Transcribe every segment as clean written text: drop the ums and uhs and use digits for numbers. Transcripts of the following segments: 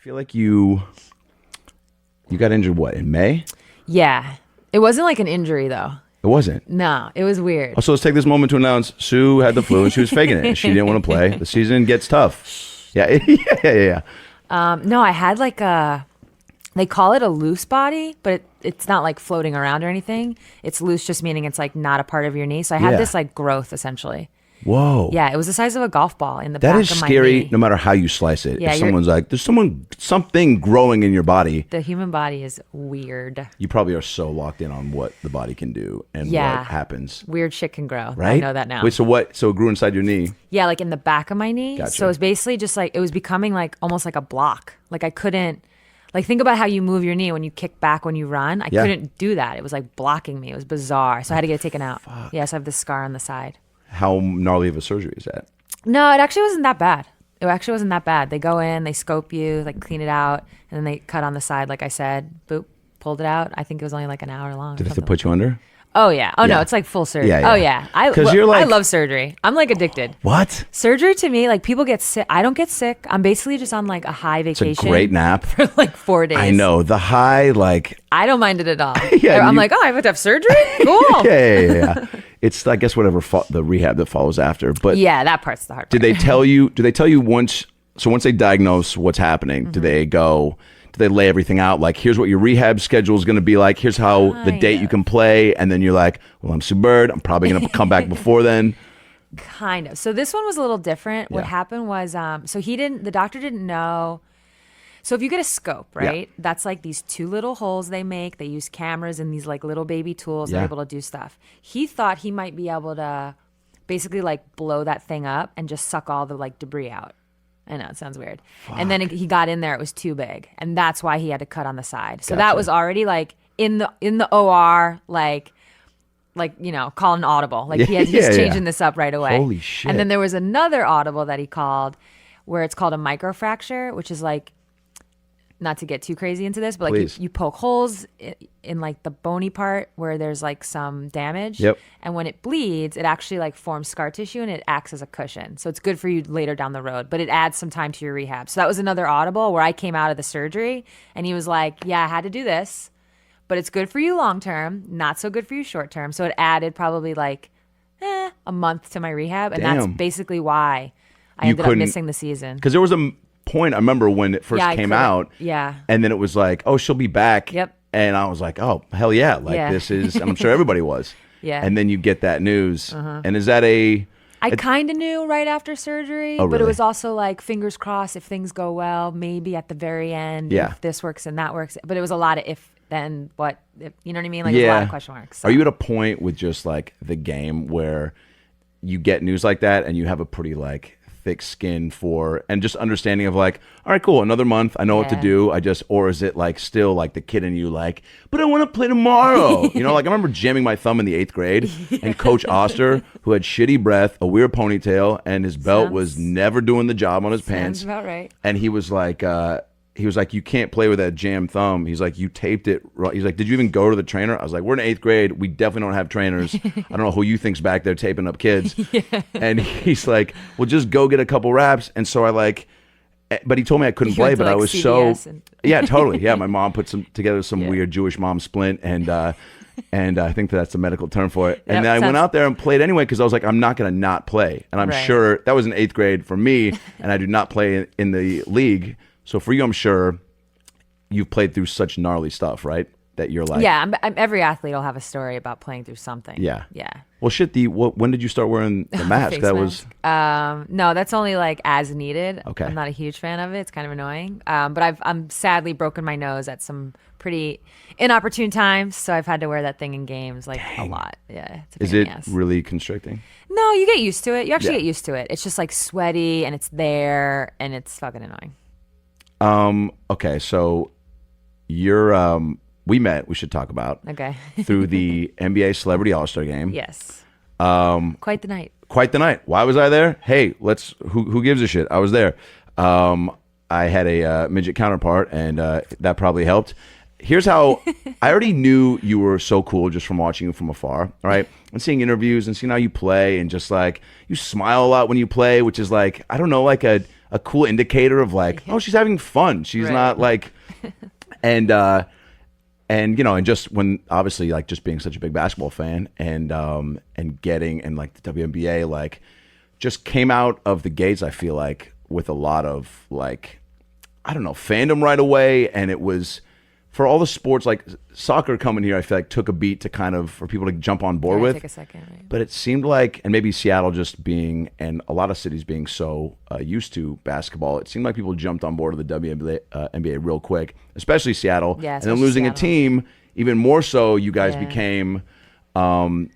feel like you got injured, what, in May? Yeah. It wasn't like an injury, though. It wasn't? No, it was weird. Also, let's take this moment to announce Sue had the flu and she was faking it. She didn't want to play. The season gets tough. Yeah. No, I had like they call it a loose body, but it's not like floating around or anything. It's loose just meaning it's like not a part of your knee. So I had this like growth essentially. Whoa. Yeah, it was the size of a golf ball in the back of my knee. That is scary no matter how you slice it. Yeah, if someone's like, there's something growing in your body. The human body is weird. You probably are so locked in on what the body can do and what happens. Weird shit can grow. Right? I know that now. Wait, so what? So it grew inside your knee? Yeah, like in the back of my knee. Gotcha. So it was basically just like, it was becoming like almost like a block. Like I couldn't, like think about how you move your knee when you kick back when you run. I couldn't do that. It was like blocking me. It was bizarre. So I had to get it taken out. Fuck. Yeah, so I have this scar on the side. How gnarly of a surgery is that? No, it actually wasn't that bad. They go in, they scope you, like clean it out, and then they cut on the side, like I said. Boop, pulled it out. I think it was only like an hour long. Did they have to put you under? Oh, yeah. Oh, no, it's like full surgery. Yeah. Oh, yeah. I love surgery. I'm like addicted. What? Surgery to me, like people get sick. I don't get sick. I'm basically just on like a high vacation. It's a great nap. For like 4 days. I know. The high, like. I don't mind it at all. I'm like, oh, I have to have surgery? Cool. Yeah. It's, I guess, whatever the rehab that follows after. But yeah, that part's the hard part. Did they tell you once they diagnose what's happening, do they lay everything out? Like, here's what your rehab schedule is going to be like. Here's how the date you can play. And then you're like, well, I'm Sue Bird. I'm probably going to come back before then. Kind of. So this one was a little different. What happened was, the doctor didn't know. So if you get a scope, right? Yeah. That's like these 2 little holes they make. They use cameras and these like little baby tools. They're able to do stuff. He thought he might be able to basically like blow that thing up and just suck all the like debris out. I know, it sounds weird. Fuck. And then he got in there, it was too big. And that's why he had to cut on the side. So that was already like in the OR, like, you know, call an audible. Like he's changing this up right away. Holy shit. And then there was another audible that he called where it's called a microfracture, which is like, not to get too crazy into this, but like you poke holes in like the bony part where there's like some damage. Yep. And when it bleeds, it actually like forms scar tissue and it acts as a cushion. So it's good for you later down the road, but it adds some time to your rehab. So that was another audible where I came out of the surgery and he was like, yeah, I had to do this, but it's good for you long term, not so good for you short term. So it added probably like a month to my rehab. And that's basically why I ended up missing the season. Because there was a point I remember when it first came out, and then it was like, oh, she'll be back. Yep. And I was like, oh, hell yeah, like this is, I'm sure everybody was. Yeah. And then you get that news, and is that I kind of knew right after surgery, but it was also like fingers crossed if things go well, maybe at the very end, if this works and that works. But it was a lot of if, then, what, if, you know what I mean? Like there's a lot of question marks. So. Are you at a point with just like the game where you get news like that and you have a pretty like thick skin for and just understanding of like, all right, cool, another month, I know what to do, or is it like still like the kid in you like, but I want to play tomorrow? You know, like I remember jamming my thumb in the 8th grade and Coach Oster, who had shitty breath, a weird ponytail, and his belt was never doing the job on his pants. Sounds about right. And he was like, you can't play with that jammed thumb. He's like, you taped it. He's like, did you even go to the trainer? I was like, we're in 8th grade. We definitely don't have trainers. I don't know who you think's back there taping up kids. And he's like, well, just go get a couple reps. And so I like, but he told me I couldn't play, but I was CVS yeah, totally. Yeah, my mom put together some weird Jewish mom splint, and I think that's the medical term for it. And then I went out there and played anyway because I was like, I'm not going to not play. And I'm sure that was in 8th grade for me, and I do not play in the league. So for you, I'm sure you've played through such gnarly stuff, right? That you're like... Yeah, every athlete will have a story about playing through something. Yeah. Yeah. Well, shit, when did you start wearing the mask? That was... No, that's only like as needed. Okay. I'm not a huge fan of it. It's kind of annoying. But I'm sadly broken my nose at some pretty inopportune times, so I've had to wear that thing in games like a lot. Yeah. Is it really constricting? No, you get used to it. You actually get used to it. It's just like sweaty and it's there and it's fucking annoying. Okay, so you're we met, we should talk about. Okay. through the NBA Celebrity All-Star Game. Yes. Quite the night. Quite the night. Why was I there? Hey, who gives a shit? I was there. I had a midget counterpart, and that probably helped. Here's how I already knew you were so cool just from watching you from afar, right? And seeing interviews and seeing how you play, and just like you smile a lot when you play, which is like, I don't know, like a cool indicator of like, oh, she's having fun. She's not like, and and just when obviously like just being such a big basketball fan and getting and like the WNBA like just came out of the gates, I feel like with a lot of like, I don't know, fandom right away. And it was for all the sports, like soccer coming here, I feel like took a beat to kind of, for people to jump on board with. Take a second, right? But it seemed like, and maybe Seattle just being, and a lot of cities being so used to basketball, it seemed like people jumped on board with the WNBA NBA real quick, especially Seattle. Yeah, and then losing Seattle. A team, even more so, you guys became, so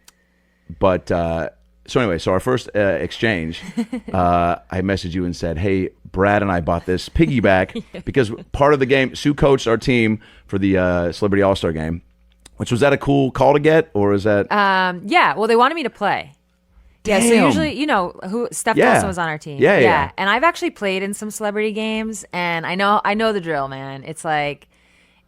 anyway, so our first exchange, I messaged you and said, hey, Brad and I bought this Piggyback because part of the game, Sue coached our team for the Celebrity All-Star game, which was that a cool call to get, or is that? Yeah, well, they wanted me to play. Damn. Yeah, so usually, Steph Dawson was on our team. Yeah. And I've actually played in some celebrity games, and I know the drill, man. It's like,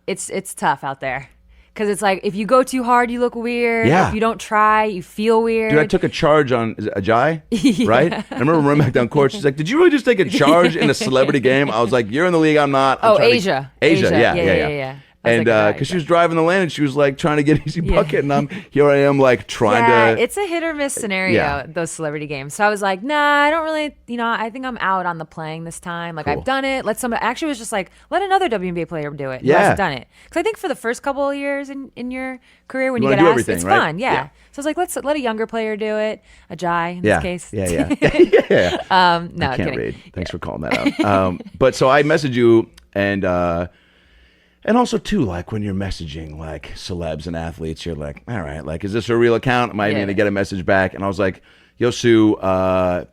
it's tough out there. Because it's like, if you go too hard, you look weird. Yeah. If you don't try, you feel weird. Dude, I took a charge on Ajay, right? I remember running back down court. She's like, did you really just take a charge in a celebrity game? I was like, you're in the league, I'm not. Asia, yeah. And because she was driving the lane and she was like trying to get an easy bucket, and here I am like trying to. It's a hit or miss scenario, those celebrity games. So I was like, nah, I don't really, I think I'm out on the playing this time. Like, cool. I've done it. Actually was just like, let another WNBA player do it who hasn't done it. Because I think for the first couple of years in your career when you get asked, it's fun. Yeah. So I was like, let's let a younger player do it. Ajay in this case. Yeah. No, I can't kidding. read. Thanks for calling that out. But so I messaged you and also, too, like, when you're messaging, like, celebs and athletes, you're like, all right, like, is this a real account? Am I going to get a message back? And I was like, yo, Sue,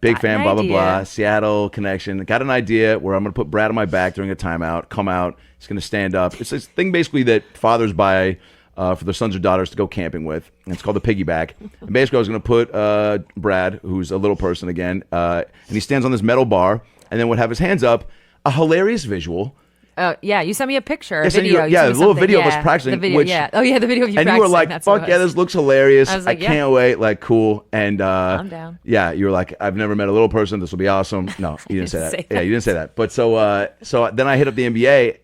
big fan, blah, blah, blah, Seattle connection. Got an idea where I'm going to put Brad on my back during a timeout, come out, he's going to stand up. It's this thing, basically, that fathers buy for their sons or daughters to go camping with. And it's called the Piggyback. And basically, I was going to put Brad, who's a little person again, and he stands on this metal bar, and then would have his hands up, a hilarious visual. Oh, yeah, you sent me a picture, a video. A little video of us practicing. The video, the video of you practicing. And you were like, fuck yeah, this looks hilarious. I can't wait, like, cool. And I'm down. Yeah, you were like, I've never met a little person. This will be awesome. No, you didn't say that. Yeah, you didn't say that. But so then I hit up the NBA.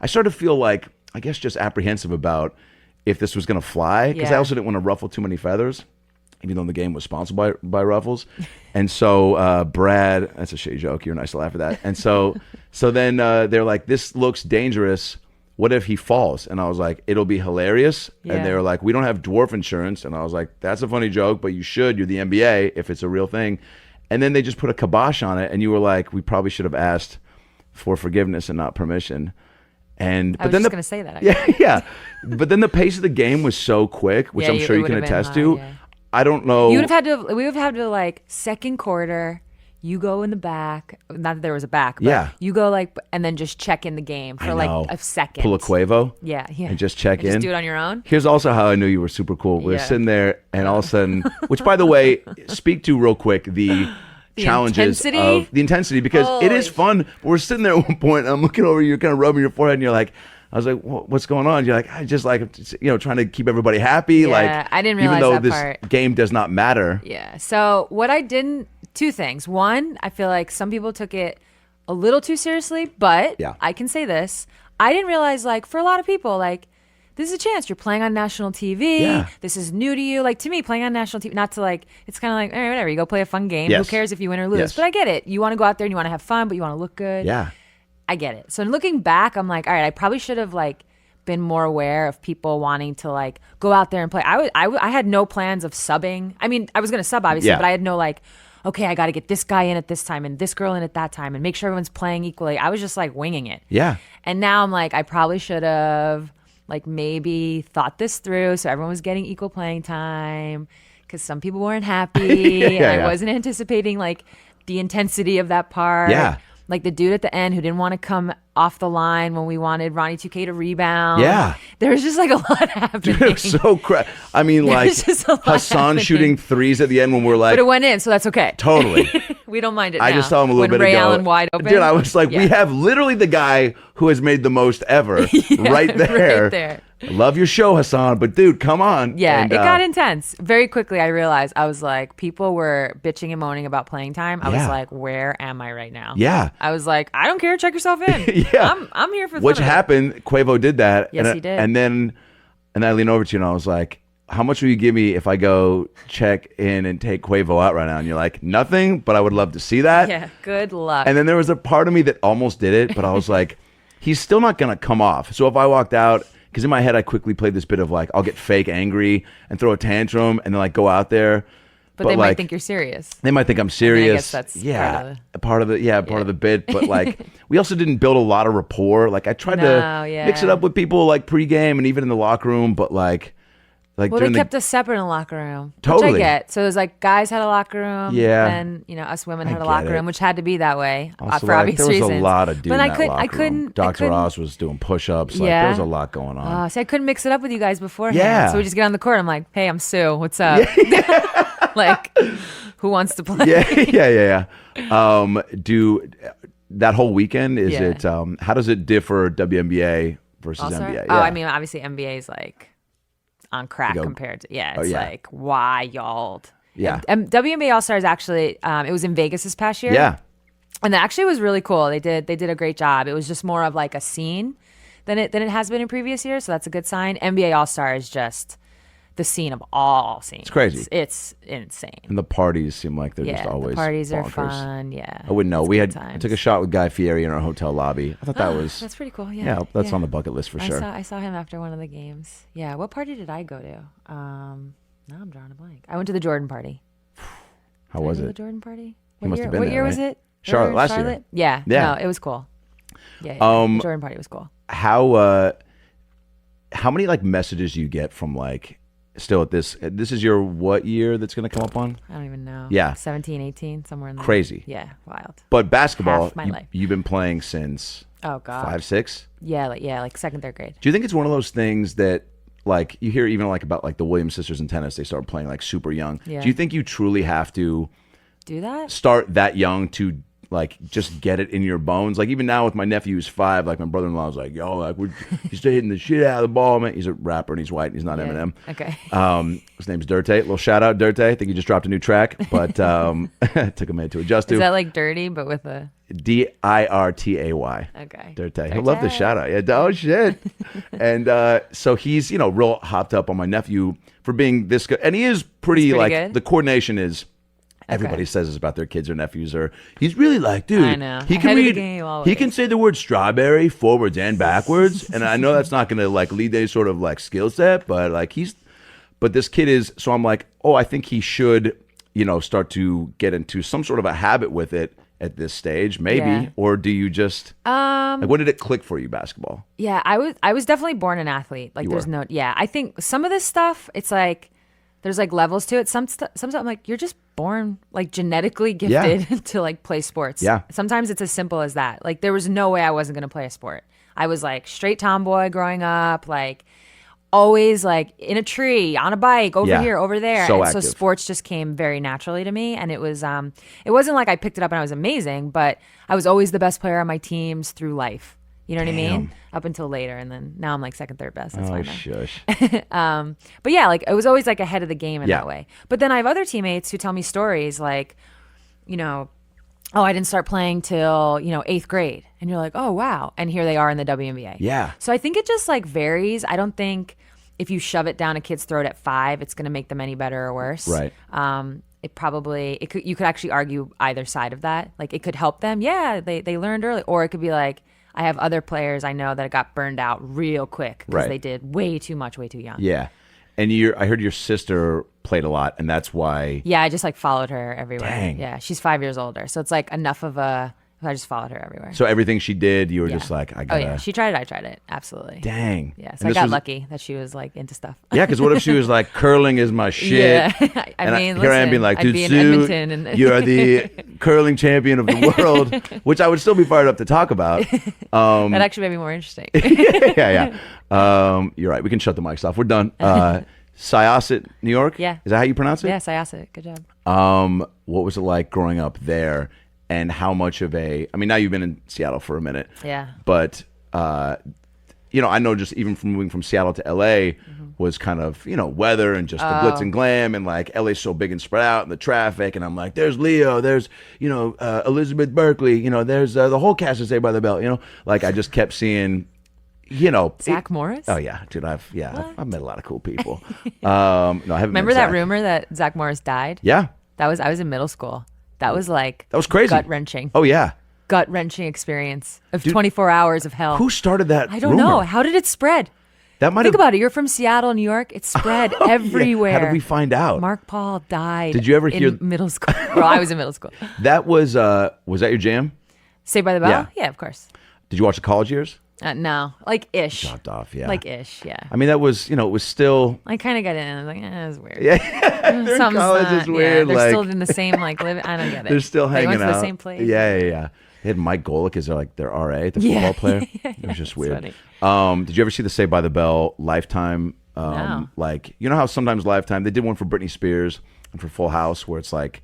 I started to feel like, I guess, just apprehensive about if this was going to fly. Because I also didn't want to ruffle too many feathers, even though the game was sponsored by Ruffles. And so Brad, that's a shitty joke. You're nice to laugh at that. And so then they're like, this looks dangerous. What if he falls? And I was like, it'll be hilarious. Yeah. And they were like, we don't have dwarf insurance. And I was like, that's a funny joke, but you should. You're the NBA if it's a real thing. And then they just put a kibosh on it. And you were like, we probably should have asked for forgiveness and not permission. I was just going to say that. Yeah. But then the pace of the game was so quick, which I'm sure you can attest to. Yeah. I don't know. We would have had to like second quarter, you go in the back. Not that there was a back, but you go like, and then just check in the game for like a second. Pull a Quavo. Yeah. And just check in. Just do it on your own. Here's also how I knew you were super cool. We were sitting there, and all of a sudden, which by the way, speak to real quick the challenges of the intensity, because it is fun. But we're sitting there at one point, and I'm looking over you, kind of rubbing your forehead, and you're like, I was like, what's going on? You're like, I just like, trying to keep everybody happy. Yeah, like, I didn't realize even though that this part. Game does not matter. Yeah. So what I didn't, two things. One, I feel like some people took it a little too seriously, but I can say this. I didn't realize, like, for a lot of people, like, this is a chance. You're playing on national TV. Yeah. This is new to you. Like, to me, playing on national TV, not to like, it's kind of like, all right, whatever. You go play a fun game. Yes. Who cares if you win or lose? Yes. But I get it. You want to go out there and you want to have fun, but you want to look good. Yeah. I get it. So looking back, I'm like, all right, I probably should have, like, been more aware of people wanting to like go out there and play. I had no plans of subbing. I mean, I was going to sub obviously, but I had no like, okay, I got to get this guy in at this time and this girl in at that time and make sure everyone's playing equally. I was just like winging it. Yeah. And now I'm like, I probably should have like maybe thought this through so everyone was getting equal playing time, because some people weren't happy and I wasn't anticipating like the intensity of that part. Yeah. Like the dude at the end who didn't want to come off the line when we wanted Ronnie 2K to rebound. Yeah. There was just like a lot happening. Dude, it was so crap. I mean, like Hassan shooting threes at the end when we're like. But it went in, so that's okay. Totally. We don't mind it now. I just saw him a little bit Ray ago. Allen wide open. Dude, I was like, we have literally the guy who has made the most ever right there. Right there. I love your show, Hassan, but dude, come on. Yeah, And, it got intense. Very quickly, I realized, I was like, people were bitching and moaning about playing time. I was like, where am I right now? Yeah. I was like, I don't care. Check yourself in. Yeah. I'm here for the Which fun of it. happened. Quavo did that. Yes, he did. And then I leaned over to you and I was like, how much will you give me if I go check in and take Quavo out right now? And you're like, nothing, but I would love to see that. Yeah, good luck. And then there was a part of me that almost did it, but I was like, he's still not going to come off. So if I walked out, because in my head I quickly played this bit of like, I'll get fake angry and throw a tantrum and then like go out there. But they might think you're serious. They might think I'm serious. I guess that's part of the bit. But like, we also didn't build a lot of rapport. Like I tried to mix it up with people like pregame and even in the locker room. But like well, they kept us separate in the locker room, totally. Which I get. So it was like guys had a locker room, yeah, and us women had a locker room, which had to be that way for obvious there was reasons. A lot of dudes. But I couldn't. Dr. Oz was doing push-ups. Like there was a lot going on. See, I couldn't mix it up with you guys beforehand. Yeah. So we just get on the court. I'm like, hey, I'm Sue. What's up? Like, who wants to play? Yeah. Do that whole weekend? Is it? How does it differ WNBA versus NBA? Yeah. Oh, I mean, obviously NBA is like on crack compared to it's like wild. Yeah. And WNBA All Stars actually, it was in Vegas this past year. Yeah. And that actually was really cool. They did a great job. It was just more of like a scene than it has been in previous years, so that's a good sign. NBA All Star is just the scene of all scenes. It's crazy. It's insane. And the parties seem like they're just always the parties bonkers. Are fun. Yeah. I wouldn't know. I took a shot with Guy Fieri in our hotel lobby. I thought that was that's pretty cool. Yeah. That's on the bucket list for sure. I saw him after one of the games. Yeah. What party did I go to? Now I'm drawing a blank. I went to the Jordan party. How was it? The Jordan party. He must have been there. What year right? was it? Charlotte last year. Yeah. No, it was cool. Yeah. The Jordan party was cool. How many like messages do you get from like still at this is your what year that's going to come up on? I don't even know. Yeah. 17, 18, somewhere in there. Crazy. Yeah, wild. But basketball, Half my life. You've been playing since 5, 6? Yeah, like second, third grade. Do you think it's one of those things that like you hear even like about like the Williams sisters in tennis, they start playing like super young. Yeah. Do you think you truly have to do that? Start that young to like just get it in your bones? Like even now with my nephew who's 5, like my brother-in-law was like, yo, like he's still hitting the shit out of the ball, man. He's a rapper and he's white and he's not Eminem. Okay. His name's Dirte. Little shout out Dirte. I think he just dropped a new track, but took a minute to adjust to. Is that like dirty but with a Dirtay? Okay. Dirte. He'll love the shout out. Yeah. Oh shit. And so he's real hopped up on my nephew for being this good, and he is pretty like good. The coordination is. Everybody says this about their kids or nephews, or he's really like, dude, I know. he can Ahead of the read, game always. he can say the word strawberry forwards and backwards, and I know that's not going to like lead to any sort of like skill set, but like but this kid is. So I'm like, oh, I think he should, start to get into some sort of a habit with it at this stage, maybe, Yeah. or do you just like when did it click for you, basketball? Yeah, I was definitely born an athlete. Like I think some of this stuff, it's like there's like levels to it. Some stuff I'm like, you're just born like genetically gifted to like play sports. Yeah. Sometimes it's as simple as that. Like there was no way I wasn't gonna play a sport. I was like straight tomboy growing up, like always like in a tree, on a bike, over here, over there. So and active. So sports just came very naturally to me. And it wasn't like I picked it up and I was amazing, but I was always the best player on my teams through life. You know what I mean? Up until later, and then now I'm like second, third best. That's fine. Shush. But yeah, like it was always like ahead of the game in that way. But then I have other teammates who tell me stories like, oh, I didn't start playing till 8th grade, and you're like, oh wow, and here they are in the WNBA. Yeah. So I think it just like varies. I don't think if you shove it down a kid's throat at 5, it's going to make them any better or worse. Right. You could actually argue either side of that. Like it could help them. Yeah, they learned early, or it could be like, I have other players I know that got burned out real quick because they did way too much, way too young. Yeah. And I heard your sister played a lot, and that's why. Yeah, I just like followed her everywhere. Dang. Yeah, she's 5 years older, so it's like enough of a. I just followed her everywhere. So everything she did, you were just like, I gotta. Oh yeah, she tried it. I tried it. Absolutely. Dang. Yeah, so I got lucky that she was like into stuff. Yeah, because what if she was like, curling is my shit? Yeah, here I am being like, dude, be in Sue, Edmonton and you are the curling champion of the world, which I would still be fired up to talk about. That actually made me more interesting. Yeah. You're right. We can shut the mics off. We're done. Syosset, New York? Yeah. Is that how you pronounce it? Yeah, Syosset. Good job. What was it like growing up there, and how much of now you've been in Seattle for a minute. Yeah. But, I know just even from moving from Seattle to LA was kind of, weather and just the glitz and glam, and like LA's so big and spread out and the traffic. And I'm like, there's Leo, there's, Elizabeth Berkley, there's the whole cast of Saved by the Bell, like I just kept seeing, Zach Morris. Oh yeah, dude, I've met a lot of cool people. No, I haven't. Remember that rumor that Zach Morris died? Yeah. I was in middle school. That was crazy. Gut wrenching. Oh yeah. Gut wrenching experience of 24 hours of hell. Who started that? I don't know. How did it spread? Think about it. You're from Seattle, New York. It spread everywhere. Yeah. How did we find out? Mark Paul died. Did you ever hear middle school? Well, I was in middle school. That was that your jam? Saved by the Bell? Yeah, of course. Did you watch the college years? No, like ish. Dropped off, yeah. Like ish, yeah. I mean, that was, it was still. I kind of got in. I was like, it's weird. Yeah, college is weird. They're still in the same living. I don't get it. They're still hanging went to out. the same place. Yeah. They had Mike Golick as their RA, the football player. It was just weird. Did you ever see the Saved by the Bell Lifetime? No. Like, how sometimes Lifetime, they did one for Britney Spears and for Full House, where it's like,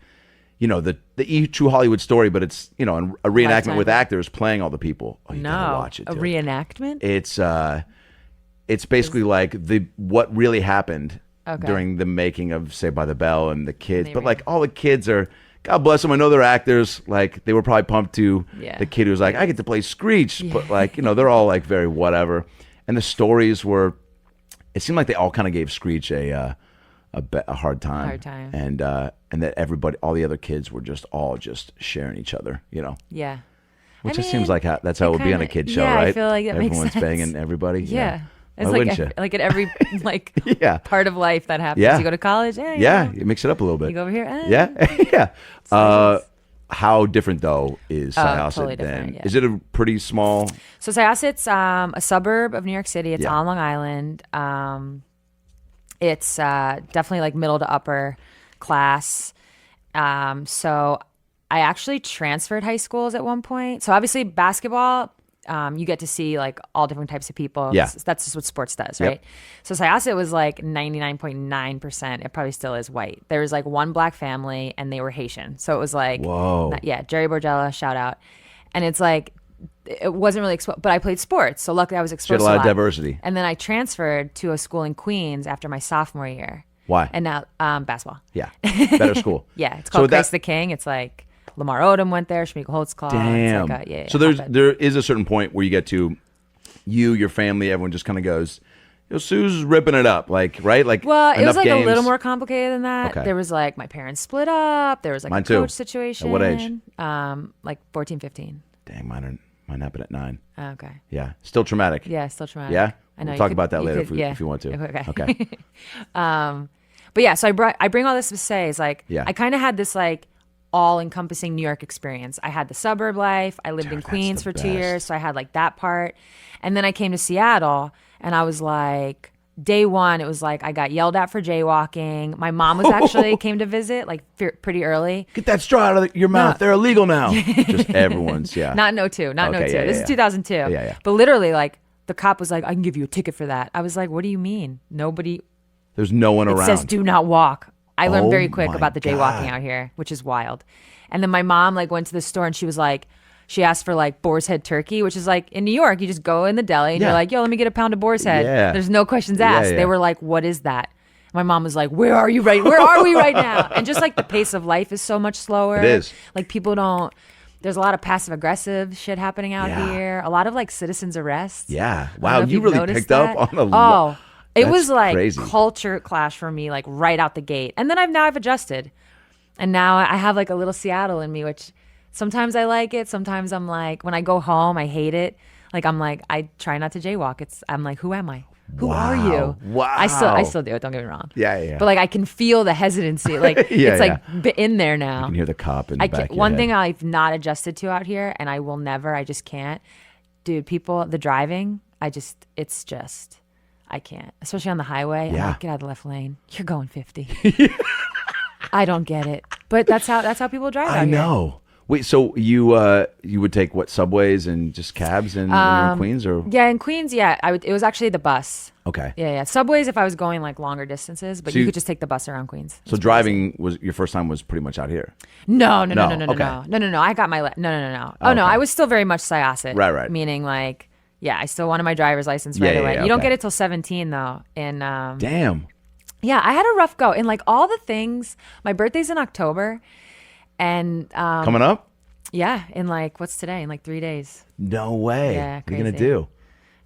the true Hollywood story, but it's, a reenactment Lifetime. with actors playing all the people. Oh, you gotta watch it, dude. A reenactment? It's basically like what really happened Okay. during the making of Saved by the Bell and the kids. But like all the kids are, God bless them, I know they're actors. Like they were probably pumped to the kid who was like, I get to play Screech. But like, they're all like very whatever. And the stories were, it seemed like they all kind of gave Screech a hard time. And that everybody, all the other kids were just sharing each other, Yeah. Which just seems like that's how it would be on a kid show, right? I feel like that makes sense. Everyone's banging everybody. Yeah. It's Why wouldn't you? like at every part of life that happens. Yeah. You go to college, you mix it up a little bit. You go over here, yeah. How different though is Syosset totally than? different, yeah. Is it a pretty small? So Syosset's a suburb of New York City. It's Yeah. on Long Island. It's definitely like middle to upper class. So I actually transferred high schools at one point. So obviously basketball, you get to see like all different types of people. Yeah. That's just what sports does, right? So Syosset was like 99.9%. It probably still is white. There was like one black family and they were Haitian. So it was like, whoa. Jerry Borgella, shout out. And it's like, it wasn't really exposed, but I played sports. So luckily I was exposed to a lot of diversity. And then I transferred to a school in Queens after my sophomore year. Why? And now basketball. Yeah. Better school. Yeah. It's called Christ the King. It's like Lamar Odom went there. Shmiko Holtzclaw. Damn. It's like so there is a certain point where you get to your family, everyone just kind of goes, Sue's ripping it up, like, right? Like, well, it was like games. a little more complicated than that. Okay. There was like my parents split up. There was like Mine a coach too. situation. At what age? Like 14, 15. Dang, mine happened at 9. Okay. Yeah. Still traumatic. Yeah, still traumatic. Yeah? I know. We'll talk about that later if you want to. Okay. But yeah, so I bring all this to say is like, I kind of had this like all-encompassing New York experience. I had the suburb life. I lived in Queens for 2 years, so I had like that part. And then I came to Seattle, and I was like, day one, it was like I got yelled at for jaywalking. My mom was actually came to visit like pretty early. Get that straw out of your mouth. They're illegal now. Just everyone's, Not in 02. Not in 02. This is 2002. Yeah. But literally, like, the cop was like, I can give you a ticket for that. I was like, what do you mean? Nobody. There's no one around. It says do not walk. I learned very quick about the jaywalking out here, which is wild. And then my mom like went to the store and she was like, she asked for like boar's head turkey, which is like in New York, you just go in the deli and you're like, yo, let me get a pound of boar's head. Yeah. There's no questions asked. They were like, what is that? My mom was like, where are we right now? And just like the pace of life is so much slower. It is. Like people don't, there's a lot of passive aggressive shit happening out here. A lot of like citizens arrests. Yeah. Wow. You really picked up on a lot. It was like crazy. Culture clash for me, like right out the gate. And then I've adjusted. And now I have like a little Seattle in me, which sometimes I like it. Sometimes I'm like, when I go home, I hate it. Like, I'm like, I try not to jaywalk. I'm like, who am I? Who are you? Wow. I still do it. Don't get me wrong. Yeah. But like, I can feel the hesitancy. Like, it's like in there now. You can hear the cop in the back of your One head. thing I've not adjusted to out here, and I will never, I just can't. Dude, the driving, I can't. Especially on the highway. I'm like, get out of the left lane. You're going 50. I don't get it. But that's how people drive out here. I know. Wait, so you would take what, subways and just cabs in Queens, or? Yeah, in Queens, it was actually the bus. Okay. Yeah. Subways if I was going like longer distances, but you could just take the bus around Queens. So driving was your first time was pretty much out here. No. Okay. No. I got my no. Oh no, I was still very much Syosset. Right. Meaning like, Yeah, I still wanted my driver's license right away. Yeah, you don't okay. get it till 17 though. And Damn. yeah, I had a rough go. And like all the things, my birthday's in October, and Coming up? yeah, in like what's today? In like 3 days. No way. Yeah, What are you gonna crazy. do?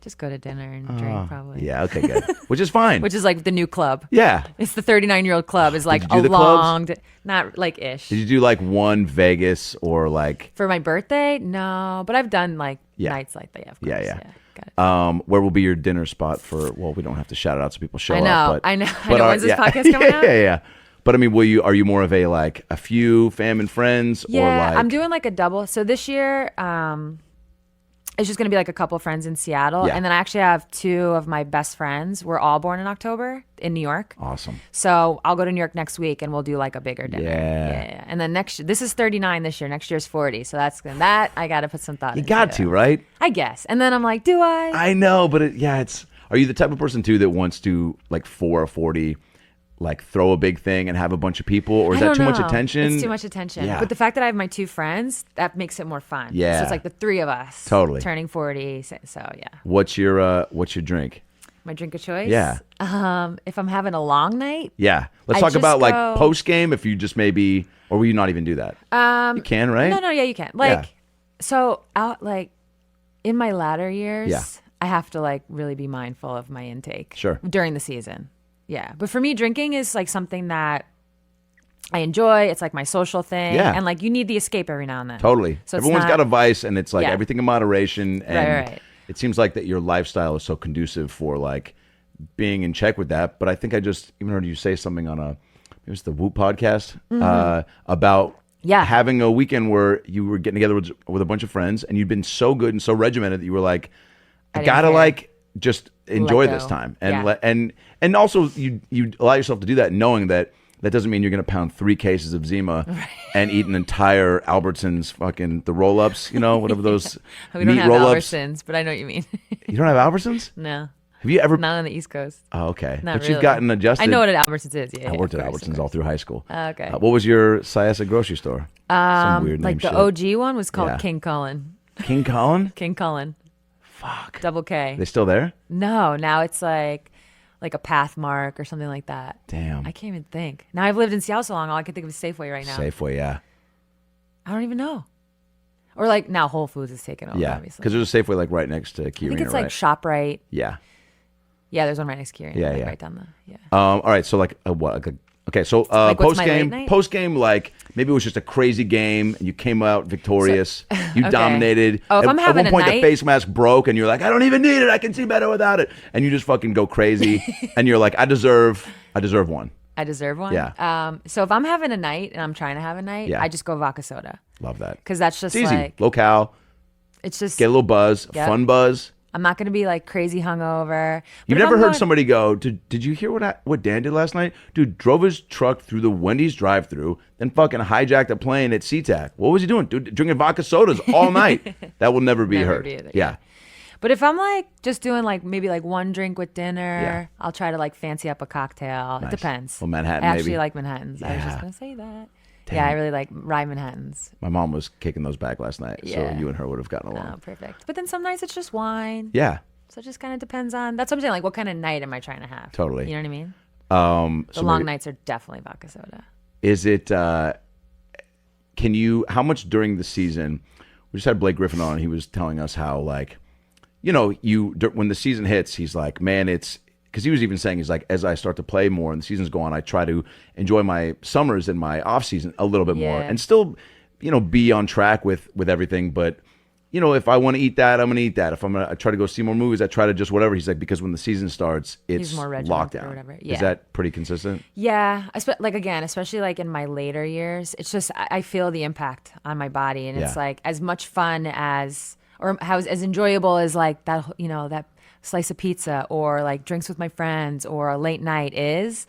Just go to dinner and drink probably. Yeah. Okay. Good. Which is fine. Which is like the new club. yeah. It's the 39-year-old club. Is like you do a the clubs? long, not like ish. Did you do like one Vegas or like? For my birthday? No, but I've done like Yeah. nights like that. Yeah, of course. Yeah. Got it. Where will be your dinner spot for? Well, we don't have to shout it out so people show I know. up. But, I know. but When's this podcast coming out? Yeah. But I mean, are you more of a like a few fam and friends Yeah, or like? I'm doing like a double. So this year, it's just gonna be like a couple friends in Seattle, Yeah. and then I actually have 2 of my best friends. We're all born in October in New York. Awesome. So I'll go to New York next week, and we'll do like a bigger dinner. Yeah. And then this is 39 this year. Next year's 40. So that I got to put some thought. You into. got to, right? I guess. And then I'm like, do I? I know, but it's. Are you the type of person too that wants to like for a 40, like throw a big thing and have a bunch of people, or is I that don't too much know. attention? It's too much attention. Yeah. But the fact that I have my 2 friends, that makes it more fun. Yeah. So it's like the 3 of us. Totally. Turning 40. So yeah. What's your drink? My drink of choice? Yeah. If I'm having a long night, Yeah. Let's I talk just about like go- post game. If you just maybe, or will you not even do that? You can, right? No, yeah, you can. Like, so out like in my latter years, Yeah. I have to like really be mindful of my intake. Sure. During the season. Yeah. But for me, drinking is like something that I enjoy. It's like my social thing. Yeah. And like you need the escape every now and then. Totally. So it's Everyone's not- got a vice, and it's like Yeah. everything in moderation. And Right. it seems like that your lifestyle is so conducive for like being in check with that. But I think I just even heard you say something on it was the Whoop podcast about Mm-hmm. Yeah. having a weekend where you were getting together with a bunch of friends, and you'd been so good and so regimented that you were like, I didn't gotta care. like just enjoy this go. time, and Yeah. and also you allow yourself to do that, knowing that doesn't mean you're gonna pound 3 cases of Zima and eat an entire Albertsons fucking the roll ups, whatever those We don't meat have roll ups. Albertsons, but I know what you mean. You don't have Albertsons? No. Have you ever? Not on the East Coast. Oh, okay. Not But really. you've gotten adjusted. I know what an Albertsons is. Yeah, I worked at of course, Albertsons all through high school. Okay. What was your Syessa grocery store? Some weird name Like the shit. OG one was called Yeah. King Cullen. King Colin? King Cullen. Fuck. Double K. They still there? No, now it's like a Pathmark or something like that. Damn. I can't even think. Now I've lived in Seattle so long, all I can think of is Safeway right now. Safeway, yeah. I don't even know. Or like now Whole Foods is taken over, Yeah. obviously. Because there's a Safeway like right next to I KeyArena, think it's right? like ShopRite. Yeah. Yeah, there's one right next to KeyArena. Yeah, like yeah. Right down the, yeah. All right. So like what? Okay. So Like, what's my late post night? game, like maybe it was just a crazy game and you came out victorious. You Okay. dominated. Oh, if I'm At having one a point, the night- face mask broke and you're like, I don't even need it. I can see better without it. And you just fucking go crazy. And you're like, I deserve one. I deserve one. Yeah. So if I'm having a night and I'm trying to have a night, Yeah. I just go vodka soda. Love that. Because that's just It's easy. like, Locale. it's just, Get a little buzz. Yep. Fun buzz. I'm not going to be like crazy hungover. You've But if never I'm heard going- somebody go, did you hear what Dan did last night? Dude, drove his truck through the Wendy's drive-thru, then fucking hijacked a plane at SeaTac. What was he doing? Dude, drinking vodka sodas all night. That will never be Never heard. be it, Yeah. But if I'm like just doing like maybe like one drink with dinner, Yeah. I'll try to like fancy up a cocktail. Nice. It depends. Well, Manhattan, I actually maybe. like Manhattans. I was just Yeah. going to say that. Damn. Yeah, I really like rye Manhattans. My mom was kicking those back last night, Yeah. so you and her would have gotten along. Oh, perfect. But then some nights it's just wine. Yeah, So it just kind of depends on. That's what I'm saying. Like, what kind of night am I trying to have? Totally. You know what I mean? The so long maybe- nights are definitely vodka soda. Is it, how much during the season, we just had Blake Griffin on, and he was telling us how, like, when the season hits, he's like, man, because he was even saying, he's like, as I start to play more and the seasons go on, I try to enjoy my summers and my off season a little bit more Yeah. and still, be on track with everything. But, if I want to eat that, I'm going to eat that. If I try to go see more movies, I try to just whatever. He's like, because when the season starts, it's He's more regimented or lockdown. whatever. Is Yeah. that pretty consistent? Yeah, like again, especially like in my later years, it's just I feel the impact on my body, and it's Yeah. like as much fun as or how as enjoyable as like that that slice of pizza or like drinks with my friends or a late night is.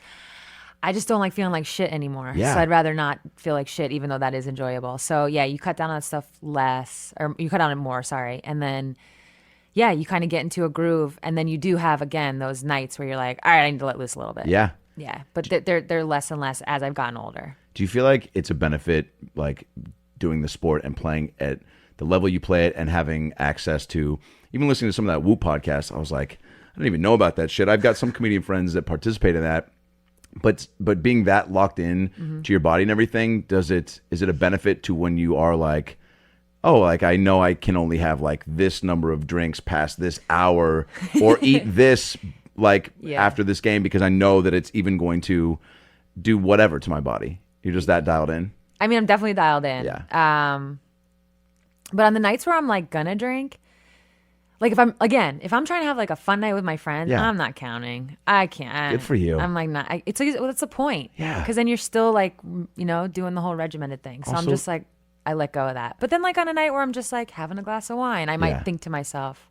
I just don't like feeling like shit anymore. Yeah. So I'd rather not feel like shit, even though that is enjoyable. So yeah, you cut down on that stuff less, or you cut down on more. Sorry, and then. Yeah, you kind of get into a groove, and then you do have again those nights where you're like, all right, I need to let loose a little bit. Yeah. Yeah, but they're less and less as I've gotten older. Do you feel like it's a benefit, like doing the sport and playing at the level you play it and having access to, even listening to some of that Woo podcast, I was like, I didn't even know about that shit. I've got some comedian friends that participate in that. But being that locked in to your body and everything, is it a benefit to when you are like, oh, like I know I can only have like this number of drinks past this hour or eat this like after this game because I know that it's even going to do whatever to my body. You're just that dialed in? I mean, I'm definitely dialed in. Yeah. But on the nights where I'm like gonna drink, like if I'm trying to have like a fun night with my friends, I'm not counting. I can't. Good for you. I'm like not. It's like, what's the point? Yeah. Because then you're still like doing the whole regimented thing. So I'm just like I let go of that. But then like on a night where I'm just like having a glass of wine, I might think to myself,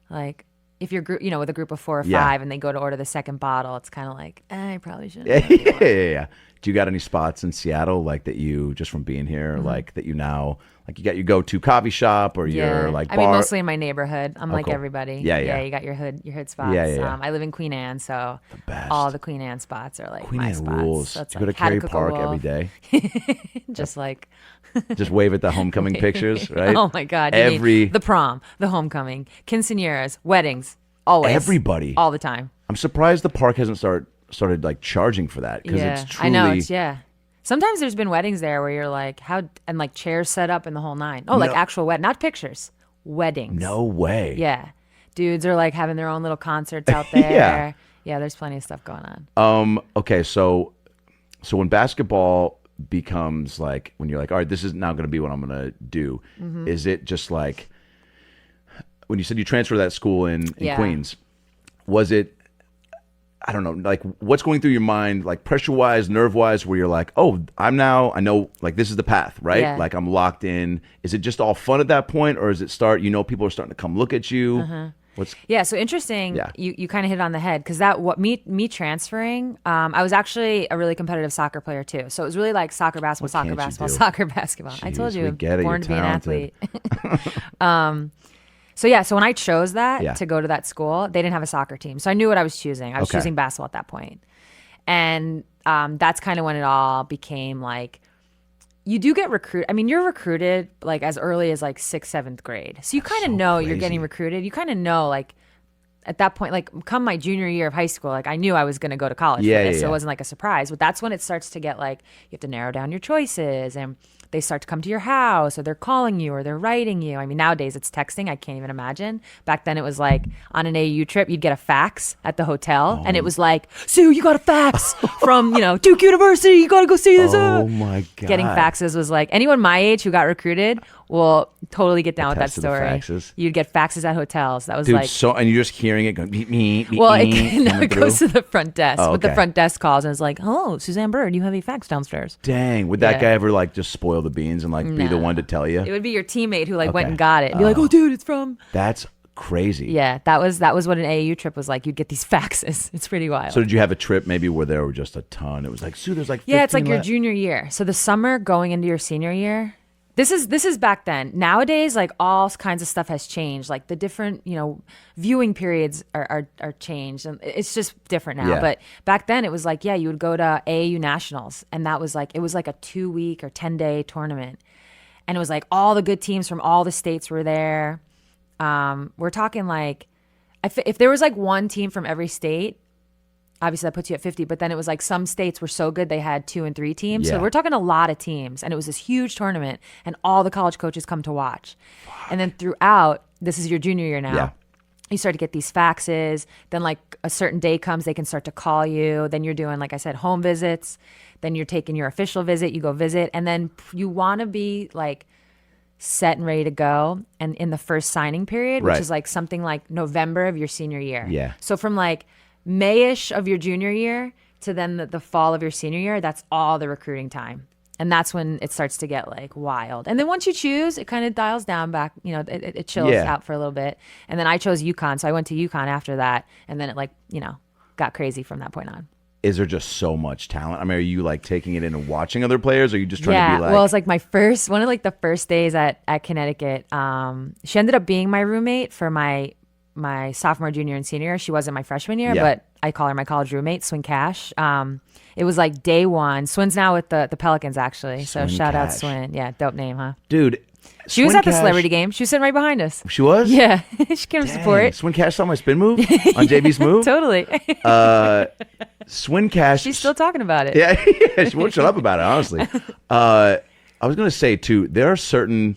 like if you're with a group of 4 or 5 and they go to order the second bottle, it's kind of like I probably shouldn't. Yeah. Do you got any spots in Seattle like that you just from being here, like that you now like you got your go-to coffee shop or your like bar? I mean, mostly in my neighborhood. I'm like cool. everybody. Yeah. You got your hood spots. Yeah. I live in Queen Anne, so all the Queen Anne spots are like Queen my Anne spots. rules. So it's do you like go to Cary Park every day? Just like just wave at the homecoming pictures, right? Oh my God! You mean the prom, the homecoming, quinceañeras, weddings, always. Everybody, all the time. I'm surprised the park hasn't started like charging for that because it's truly. I know. Sometimes there's been weddings there where you're like, how, and like chairs set up in the whole nine. Oh, like actual wedding, not pictures, weddings. No way. Yeah. Dudes are like having their own little concerts out there. Yeah, there's plenty of stuff going on. Okay, so when basketball becomes like, when you're like, all right, this is now going to be what I'm going to do, is it just like, when you said you transferred to that school in Queens, was it, I don't know, like what's going through your mind, like pressure-wise, nerve-wise, where you're like, oh, I know, like this is the path, right? Yeah. Like I'm locked in. Is it just all fun at that point, or is it people are starting to come look at you? So interesting. Yeah. You kind of hit it on the head because me transferring. I was actually a really competitive soccer player too, so it was really like soccer, basketball, soccer, basketball, soccer, basketball. Jeez, I told you, we get it. born You're to be an talented. athlete. So when I chose that to go to that school, they didn't have a soccer team. So I knew what I was choosing. I was choosing basketball at that point. And that's kind of when it all became like, you do get recruited. I mean, you're recruited like as early as like 6th, 7th grade. So you kind of know you're getting recruited. You kind of know like at that point, like come my junior year of high school, like I knew I was going to go to college for this. So it wasn't like a surprise. But that's when it starts to get like, you have to narrow down your choices and they start to come to your house or they're calling you or they're writing you. I mean, nowadays it's texting. I can't even imagine. Back then it was like on an AAU trip, you'd get a fax at the hotel and it was like, Sue, you got a fax from, Duke University. You got to go see this. Oh my God. Getting faxes was like, anyone my age who got recruited will totally get down with that Attest to the story. faxes. You'd get faxes at hotels. That was Dude, like, and you're just hearing it going, me. well, it goes to the front desk. Oh, But the okay. front desk calls and it's like, hello, Suzanne Bird, you have a fax downstairs. Dang, would that guy ever like just spoil the beans and like be the one to tell you? It would be your teammate who like went and got it and be like, oh, dude, it's from. That's crazy. Yeah, that was what an AAU trip was like. You'd get these faxes. It's pretty wild. So did you have a trip maybe where there were just a ton? It was like, Sue, there's like 15 it's like your left. junior year. So the summer going into your senior year. This is back then. Nowadays, like all kinds of stuff has changed. Like the different, viewing periods are changed, and it's just different now. Yeah. But back then, it was like, you would go to AAU Nationals, and that was like it was like a 2-week or 10-day tournament, and it was like all the good teams from all the states were there. We're talking like, if there was like one team from every state. Obviously, that puts you at 50, but then it was like some states were so good they had 2 and 3 teams. Yeah. So we're talking a lot of teams, and it was this huge tournament, and all the college coaches come to watch. And then throughout, this is your junior year now, you start to get these faxes. Then like a certain day comes, they can start to call you. Then you're doing, like I said, home visits. Then you're taking your official visit. You go visit, and then you want to be like set and ready to go. And in the first signing period, which is like something like November of your senior year. Yeah. So from like May-ish of your junior year to then the fall of your senior year, that's all the recruiting time. And that's when it starts to get like wild. And then once you choose, it kind of dials down back, it chills out for a little bit. And then I chose UConn. So I went to UConn after that. And then it got crazy from that point on. Is there just so much talent? I mean, are you like taking it in and watching other players? Or are you just trying to be like... well, it's like one of like the first days at Connecticut. She ended up being my roommate for my sophomore, junior, and senior year. She wasn't my freshman year, but I call her my college roommate, Swin Cash. It was like day one. Swin's now with the Pelicans, actually. So shout out Swin. Yeah, dope name, huh? Dude, She was Swin at the Cash- celebrity game. She was sitting right behind us. She was? Yeah. She came to Dang. support. Swin Cash saw my spin move on JB's move. Totally. Swin Cash. She's still talking about it. Yeah, she won't shut up about it, honestly. I was going to say, too, there are certain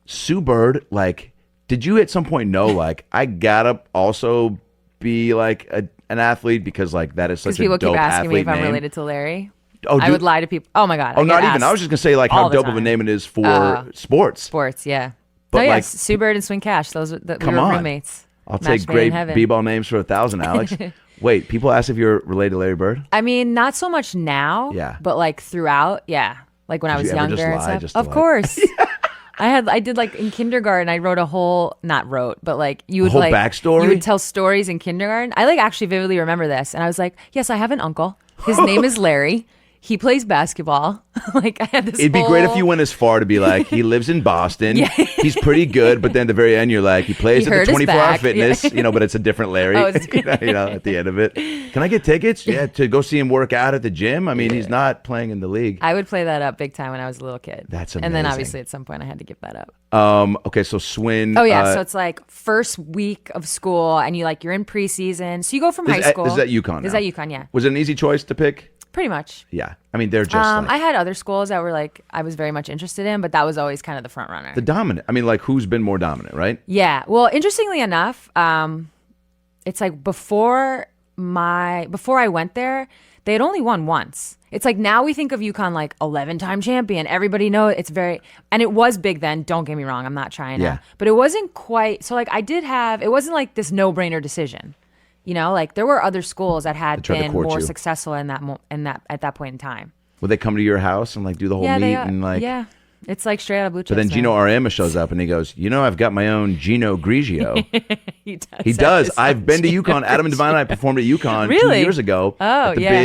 Sue Bird, like, did you at some point know, like, I got to also be, like, an athlete because, like, that is such a dope athlete people keep asking me if I'm name. related to Larry. Oh, I would lie to people. Oh, my God. Oh, I get not even. asked I was just going to say, like, how all the dope of a time. name it is for sports. Sports, yeah. But, No, like- yes, Sue Bird and Swin Cash. Those we Come were on. roommates. I'll Match take made in great heaven. b-ball names for 1,000, Alex. Wait, people ask if you're related to Larry Bird? I mean, not so much now. Yeah. But like throughout, yeah. Like when I was you ever just younger and lie stuff. just to, Of like- course. I did like in kindergarten. I wrote but like you would whole like backstory? You would tell stories in kindergarten. I like actually vividly remember this, and I was like, yes, I have an uncle. His name is Larry. He plays basketball. Like I had this. It'd be great if whole- you went as far to be like, he lives in Boston. He's pretty good, but then at the very end, you're like, he plays He at hurt the his 24-hour back. fitness, but it's a different Larry. Oh, it's- At the end of it. Can I get tickets? Yeah, to go see him work out at the gym? I mean, he's not playing in the league. I would play that up big time when I was a little kid. That's And then amazing. obviously at some point I had to give that up. Okay, so Swin. Oh yeah, so it's like first week of school, and you're in preseason. So you go from high school. This is at UConn This is now. at UConn, yeah, Was it an easy choice to pick? pretty much. Yeah. I mean, they're just like I had other schools that were like I was very much interested in, but that was always kind of the front runner. the dominant. I mean, like, who's been more dominant, right? Yeah. Well, interestingly enough, it's like before I went there, they had only won once. It's like now we think of UConn like 11-time champion. Everybody knows and it was big then. Don't get me wrong. I'm not trying Yeah. to, but it wasn't quite. So like it wasn't like this no-brainer decision. Like there were other schools that had tried to been court more you. successful at that point in time. Would they come to your house and like do the whole Yeah, meet they are. and like? Yeah, it's like straight out of Blue But then Chips, Gino man. Ariema shows up and he goes, I've got my own Gino Grigio. He does. He have does. his I've own been to Gino UConn. Adam and Devine and I performed at UConn 2 Really? years ago Oh, at the yeah.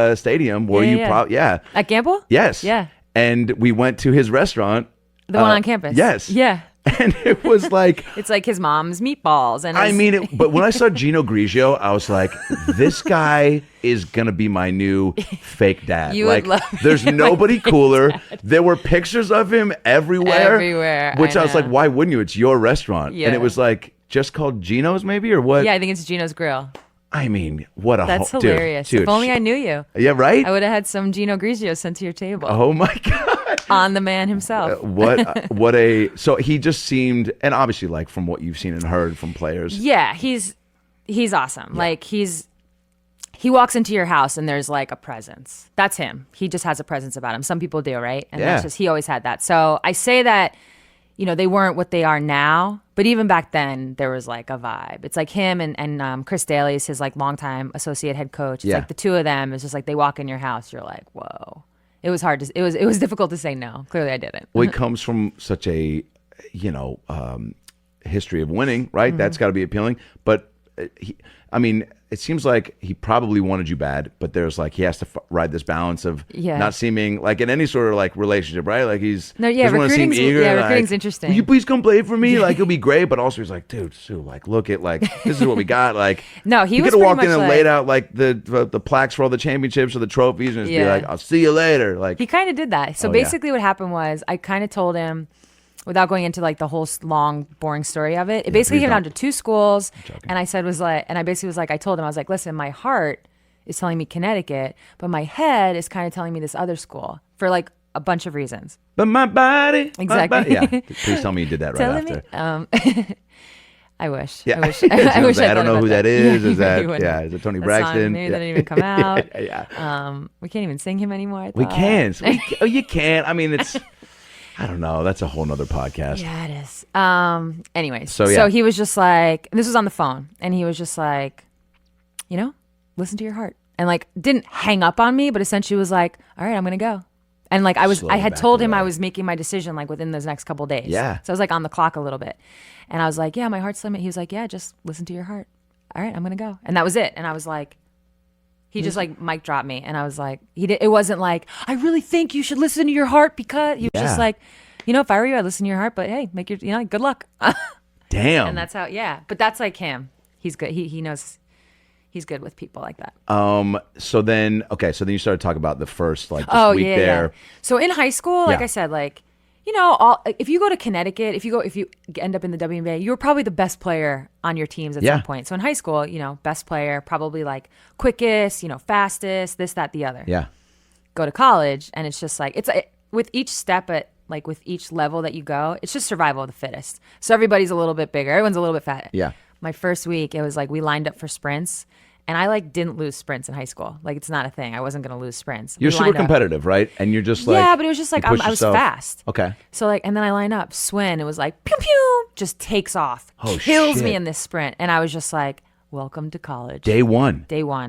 big stadium where Yeah. At Gamble? Yes. Yeah. And we went to his restaurant. The one on campus. Yes. Yeah. And it was like, It's like his mom's meatballs. And but when I saw Gino Grigio, I was like, this guy is going to be my new fake dad. You would like, love there's him nobody like your cooler. dad. There were pictures of him everywhere. Everywhere, Which I I was like, know. why wouldn't you? It's your restaurant. Yeah. And it was like, just called Gino's maybe or what? Yeah, I think it's Gino's Grill. I mean, what a That's dude, hilarious. Dude, If only I knew you. Yeah, right? I would have had some Gino Grigio sent to your table. Oh my God. On the man himself. So he just seemed, and obviously like from what you've seen and heard from players. Yeah, he's awesome. Like he walks into your house and there's like a presence. That's him. He just has a presence about him. Some people do, right? And that's Yeah. just he always had that. So I say that, they weren't what they are now, but even back then there was like a vibe. It's like him and Chris Daly's his like longtime associate head coach. It's Yeah. like the two of them. It's just like they walk in your house, you're like, whoa. It was hard to. It was difficult to say no. Clearly, I didn't. Well, he comes from such a, history of winning, right? Mm-hmm. That's got to be appealing. But it seems like he probably wanted you bad, but there's like he has to ride this balance of Yeah. not seeming like in any sort of like relationship, right? Like he's No, yeah, doesn't want to seem recruiting's- eager. yeah, like, recruiting's interesting. Will you please come play for me? Like it'll be great, but also he's like, dude, Sue, like look at like this is what we got. Like No, he was could have pretty walked in much and like- laid out like the plaques for all the championships or the trophies and just be Yeah. like, I'll see you later. Like He kind of did that. So Oh, yeah. basically, what happened was I kind of told him, without going into like the whole long, boring story of it. It basically please came down don't. to two schools, joking. and I basically was like, I told him, I was like, listen, my heart is telling me Connecticut, but my head is kind of telling me this other school for like a bunch of reasons. but my body, my Exactly. body. Yeah, please tell me you did that right Telling after. me, I wish. Yeah. I wish. I I wish. don't know who that is. Is that you wouldn't. is it Tony That Braxton? song maybe that didn't even come out. Yeah. We can't even sing him anymore. I We thought. can't. You can't. I mean, it's. I don't know. That's a whole nother podcast. Yeah, it is. Anyways, So, yeah. so he was just like, and this was on the phone, and he was just like, listen to your heart, and like didn't hang up on me, but essentially was like, all right, I'm gonna go, and like I Slowly had back told him away. I was making my decision like within those next couple days. Yeah. So I was like on the clock a little bit, and I was like, yeah, my heart's telling me. He was like, yeah, just listen to your heart. All right, I'm gonna go, and that was it. And I was like. He just like mic dropped me, and I was like, it wasn't like, I really think you should listen to your heart because he was Yeah. just like, if I were you, I'd listen to your heart, but hey, make your, good luck. Damn. And that's how, yeah. But that's like him. He's good. He knows he's good with people like that. So then you started talking about the first like this Oh, week yeah, there. yeah. So in high school, like Yeah. I said, like, if you go to Connecticut, if you end up in the WNBA, you're probably the best player on your teams at some point. So in high school, best player, probably like quickest, fastest, this, that, the other. Yeah. Go to college, and it's just like with each step with each level that you go, it's just survival of the fittest. So everybody's a little bit bigger, everyone's a little bit fat. Yeah. My first week, it was like we lined up for sprints. And I didn't lose sprints in high school. It's not a thing. I wasn't going to lose sprints. You're super competitive, right? And you're just like, but it was just like I was fast. Okay. So and then I line up, swim. It was like pew pew, just takes off, kills me in this sprint, and I was just like, welcome to college. Day one.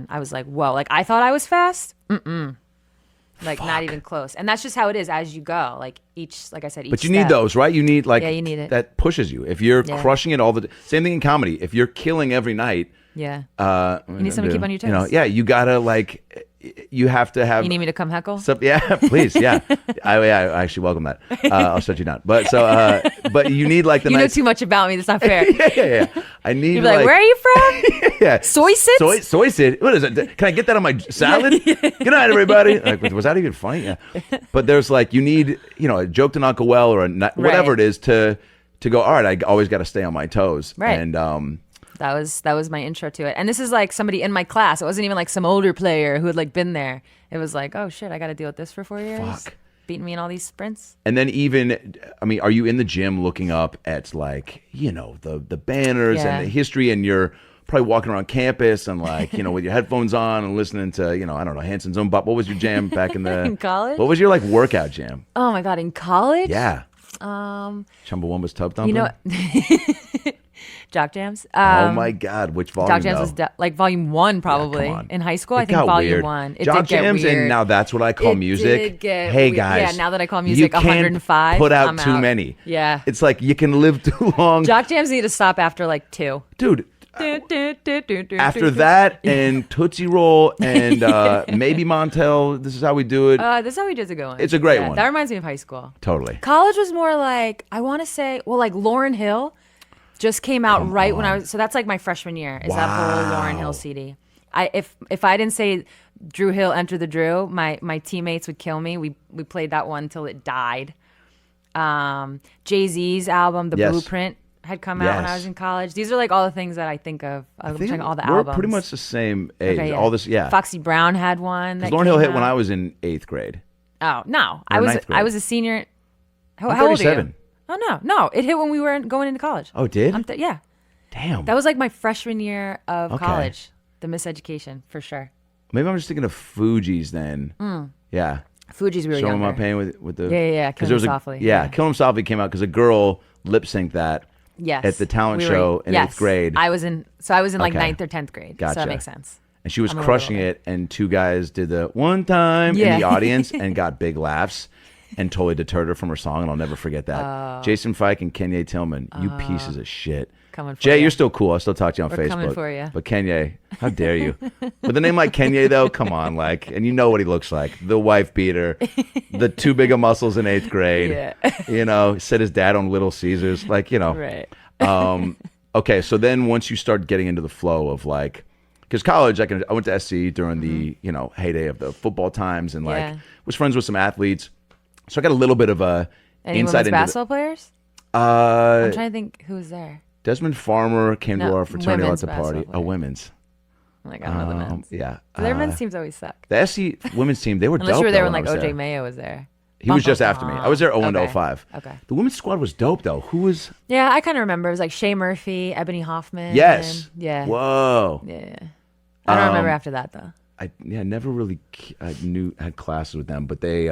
I was like, whoa, I thought I was fast. Not even close. And that's just how it is as you go. Like I said, each But you need those, right? You need you need it. That pushes you. If you're crushing it same thing in comedy. If you're killing every night. Yeah. You need someone to keep on your toes. You gotta you have to have. You need me to come heckle? Yeah, please. Yeah. I actually welcome that. I'll shut you down. But but you need the. You know too much about me. That's not fair. yeah. I need. You'd be like, where are you from? Yeah. Soy sits? Soy sit. What is it? Can I get that on my salad? Good night, everybody. Was that even funny? Yeah. But there's you need a joke to not go well or whatever it is to go. All right, I always got to stay on my toes. Right. And That was my intro to it. And this is somebody in my class. It wasn't even some older player who had been there. It was oh shit, I got to deal with this for 4 years. Fuck. Beating me in all these sprints. And then are you in the gym looking up at the banners and the history, and you're probably walking around campus and with your headphones on and listening to, I don't know, Hanson's Own Bop. What was your jam back in the... in college? What was your workout jam? Oh my God, in college? Yeah. Chumbawamba's Tub Thumping? Jock jams. Oh my God, which volume? Jock jams was volume 1 probably. Yeah, in high school. I think volume weird. 1. It Jock did get jams, weird. and now that's what I call music. Did get hey weird. guys, yeah. Now that I call music you 105, can't put out I'm too out. many. Yeah, it's you can live too long. Jock jams need to stop after 2. Dude. After that and Tootsie Roll and maybe Montel, This Is How We Do It. This Is How We Do It's a good one. It's a great one. That reminds me of high school. Totally. College was more I want to say, Lauryn Hill just came out when I was, so that's my freshman year, is that whole Lauryn Hill CD. If I didn't say Drew Hill, Enter the Drew, my teammates would kill me. We played that one till it died. Jay-Z's album, The Blueprint, had come out when I was in college. These are all the things that I think of. I'm checking all the albums. We're pretty much the same age. Okay, yeah. All this, yeah. Foxy Brown had one. Lauryn Hill hit when I was in 8th grade. Oh no, I grade. was a senior. How old are you? Oh no, it hit when we were going into college. Oh, it did? Yeah. Damn. That was my freshman year of college. The miseducation for sure. Maybe I'm just thinking of Fugees then. Yeah. Fugees really Showing younger. My pain with the yeah. Kill 'Em Softly. Yeah, Kill 'Em Softly came out because a girl lip synced that. Yes. At the talent show in 8th grade. I was in 9th or 10th grade. Gotcha. So that makes sense. And she was crushing it, and 2 guys did the one time in the audience and got big laughs and totally deterred her from her song, and I'll never forget that. Jason Fike and Kenya Tillman, you pieces of shit. Coming for Jay, you. you're still cool. I still talk to you on Facebook. Coming for you. But Kenya, how dare you? With a name like Kenya, though, come on, and you know what he looks like. The wife beater, the too big of muscles in 8th grade. Yeah. Said his dad on Little Caesars. Right. Okay, so then once you start getting into the flow of because college, I went to SC during the heyday of the football times, and was friends with some athletes, so I got a little bit of a Any insight into into basketball players. I'm trying to think who was there. Desmond Farmer came to our fraternity at the party. Player. Women's. I don't know the men's. Yeah, Their men's teams always suck. The SC women's team, they were Unless dope. you were there though, when OJ Mayo was there. He was just after me. I was there 0-5. Okay. The women's squad was dope, though. Who was... Yeah, I kind of remember. It was Shea Murphy, Ebony Hoffman. Yes. Yeah. Whoa. Yeah. I don't remember after that, though. I never really had classes with them, but they...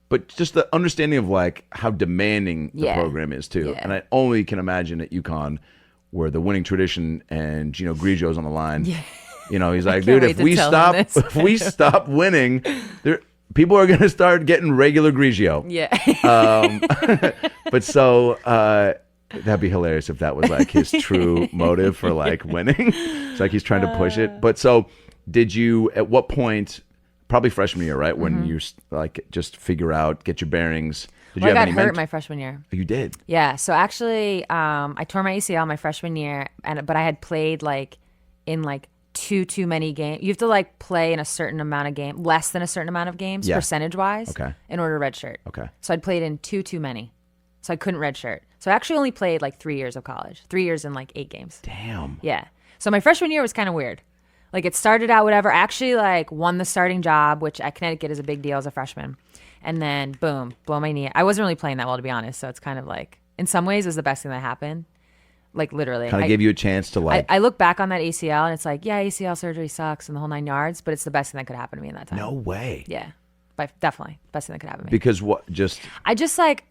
but just the understanding of, how demanding the program is, too. Yeah. And I only can imagine at UConn, where the winning tradition and Gino Grigio's on the line. Yeah. He's like, dude, if we stop winning... People are going to start getting regular Grigio. Yeah. But so that'd be hilarious if that was his true motive for winning. It's he's trying to push it. But so did you, at what point, probably freshman year, right? When you just figure out, get your bearings. Did you have any I got hurt my freshman year. Oh, you did? Yeah. So actually, I tore my ACL my freshman year, but I had played in too many games. You have to like play in a certain amount of games, less than a certain amount of games, percentage wise, in order to redshirt. Okay. So I'd played in too many. So I couldn't redshirt. So I actually only played like 3 years of college, 3 years and like 8 games. Damn. Yeah. So my freshman year was kind of weird. Like it started out whatever. I actually like won the starting job, which at Connecticut is a big deal as a freshman. And then boom, blow my knee. I wasn't really playing that well, to be honest. So it's kind of like, in some ways, it was the best thing that happened. Like literally. Kind of gave you a chance to like. I look back on that ACL and it's like, yeah, ACL surgery sucks and the whole 9 yards, but it's the best thing that could happen to me in that time. No way. Yeah. Definitely. Best thing that could happen to me. Because what? Just. I just like.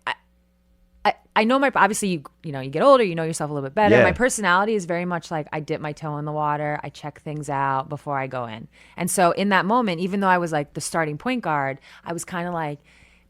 I know obviously you know you get older, you know yourself a little bit better. Yeah. My personality is very much like I dip my toe in the water, I check things out before I go in. And so in that moment, even though I was like the starting point guard, I was kind of like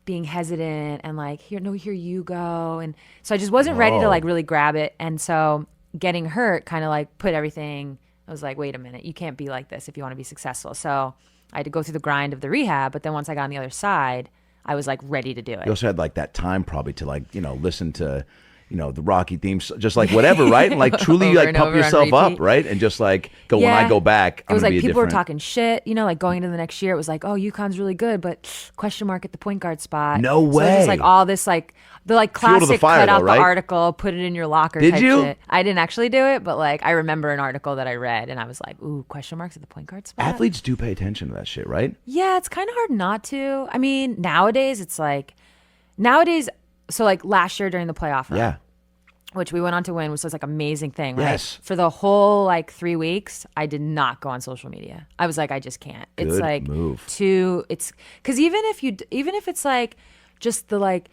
being hesitant and like here you go. And so I just wasn't ready to like really grab it. And so getting hurt kind of like put everything. I was like, wait a minute, you can't be like this if you want to be successful. So I had to go through the grind of the rehab, but then once I got on the other side, I was like ready to do it. You also had like that time probably to like, listen to, the Rocky themes, just like whatever, right? And like truly like pump yourself up, right? And just like go, when I go back, it was like people were talking shit, like going into the next year, it was like, oh, UConn's really good, but question mark at the point guard spot. No way. So it was like all this like, the like classic cut out right? the article, put it in your locker Did type you? shit. I didn't actually do it, but like I remember an article that I read and I was like, ooh, question marks at the point guard spot. Athletes do pay attention to that shit, right? Yeah, it's kind of hard not to. I mean, nowadays it's like, so like last year during the playoff run, which we went on to win, which was like amazing thing, right? Yes. For the whole like 3 weeks, I did not go on social media. I was like, I just can't. Good it's like move. It's because even if it's like just the like,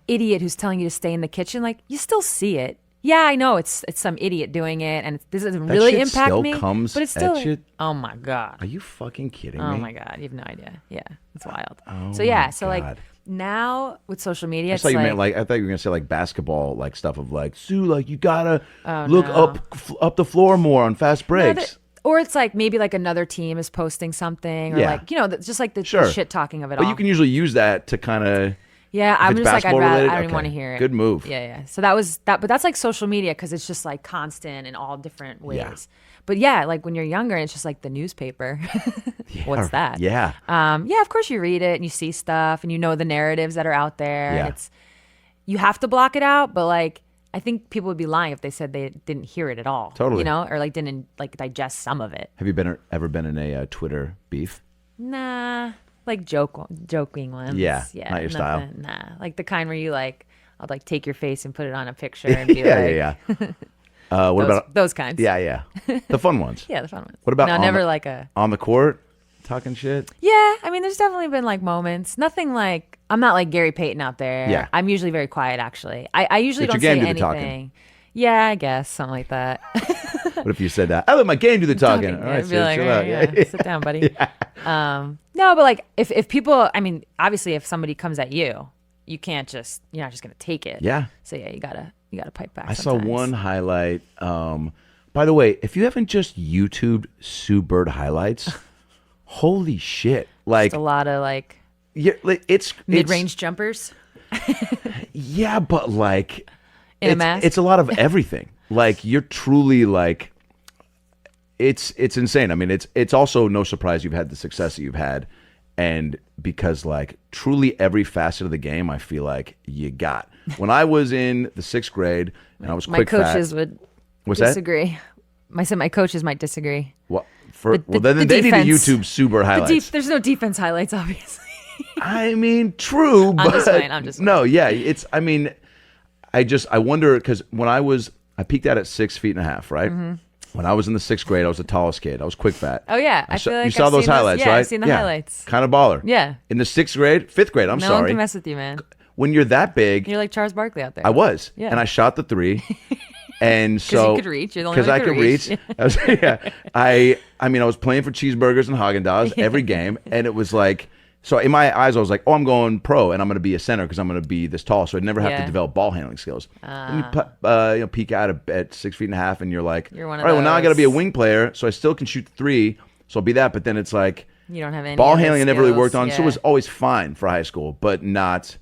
idiot who's telling you to stay in the kitchen, like you still see it. Yeah, I know it's some idiot doing it, and this doesn't really shit impact still me. Comes but it's still. at you? Oh my god. Are you fucking kidding me? Oh my god, you have no idea. Yeah, it's wild. Oh so yeah, so God. like now with social media, I it's thought you like, meant like I thought you were gonna say like basketball like stuff of like Sue, like you gotta look up the floor more on fast breaks. Or it's like maybe like another team is posting something, or like just like the shit talking of it all. But you can usually use that to kind of. Yeah, I'm just like, I don't even Okay. want to hear it. Good move. Yeah. So that was that, but that's like social media because it's just like constant in all different ways. Yeah. But yeah, like when you're younger, it's just like the newspaper. What's that? Yeah. Yeah, of course you read it and you see stuff and you know the narratives that are out there. Yeah. And you have to block it out, but like I think people would be lying if they said they didn't hear it at all. Totally. Or like didn't like digest some of it. Have you ever been in a Twitter beef? Nah. Like joking ones. Yeah, not your style. Nah, like the kind where you like, I'll like take your face and put it on a picture and be yeah. What about those kinds? Yeah. The fun ones. Yeah, the fun ones. What about never like a on the court talking shit? Yeah, I mean, there's definitely been like moments. Nothing like I'm not like Gary Payton out there. Yeah, I'm usually very quiet actually. I usually Let don't your say game do the anything. talking. Yeah, I guess something like that. What if you said that? I let my game do the talking. All right, I'd be like, chill out. yeah, sit down, buddy. No, but like if people, I mean, obviously, if somebody comes at you, you're not just gonna take it. Yeah. So yeah, you gotta pipe back. I saw one highlight. By the way, if you haven't just YouTubed Sue Bird highlights, holy shit! Like just a lot of like it's mid-range jumpers. Yeah, but like in a mask. It's a lot of everything. Like you're truly like. It's insane. I mean, it's also no surprise you've had the success that you've had, and because like truly every facet of the game, I feel like you got. When I was in the 6th grade and I was quick my coaches would disagree. I said my coaches might disagree. Well, then they need to YouTube Suber highlights. There's no defense highlights, obviously. I mean, true, but I'm just fine. No, yeah, it's. I mean, I wonder because when I peaked out at 6 feet and a half, right? Mm-hmm. When I was in the 6th grade, I was the tallest kid. I was quick fat. Oh yeah, I feel like you saw those highlights, right? I've seen the highlights. Kind of baller. Yeah. In the 5th grade. I'm no sorry. one can mess with you, man. When you're that big, you're like Charles Barkley out there. I was. Yeah. And I shot the 3. And so because you could reach. You're the only one I could reach. I mean, I was playing for cheeseburgers and Haagen-Dazs every game, and it was like. So in my eyes, I was like, oh, I'm going pro, and I'm going to be a center because I'm going to be this tall. So I'd never have to develop ball handling skills. And you peak out at 6 feet and a half, and you're like, you're one all of right, well, now I got to be a those. wing player, so I still can shoot 3, so I'll be that. But then it's like, you don't have any ball other handling I never really worked on, skills, so it was always fine for high school, but not.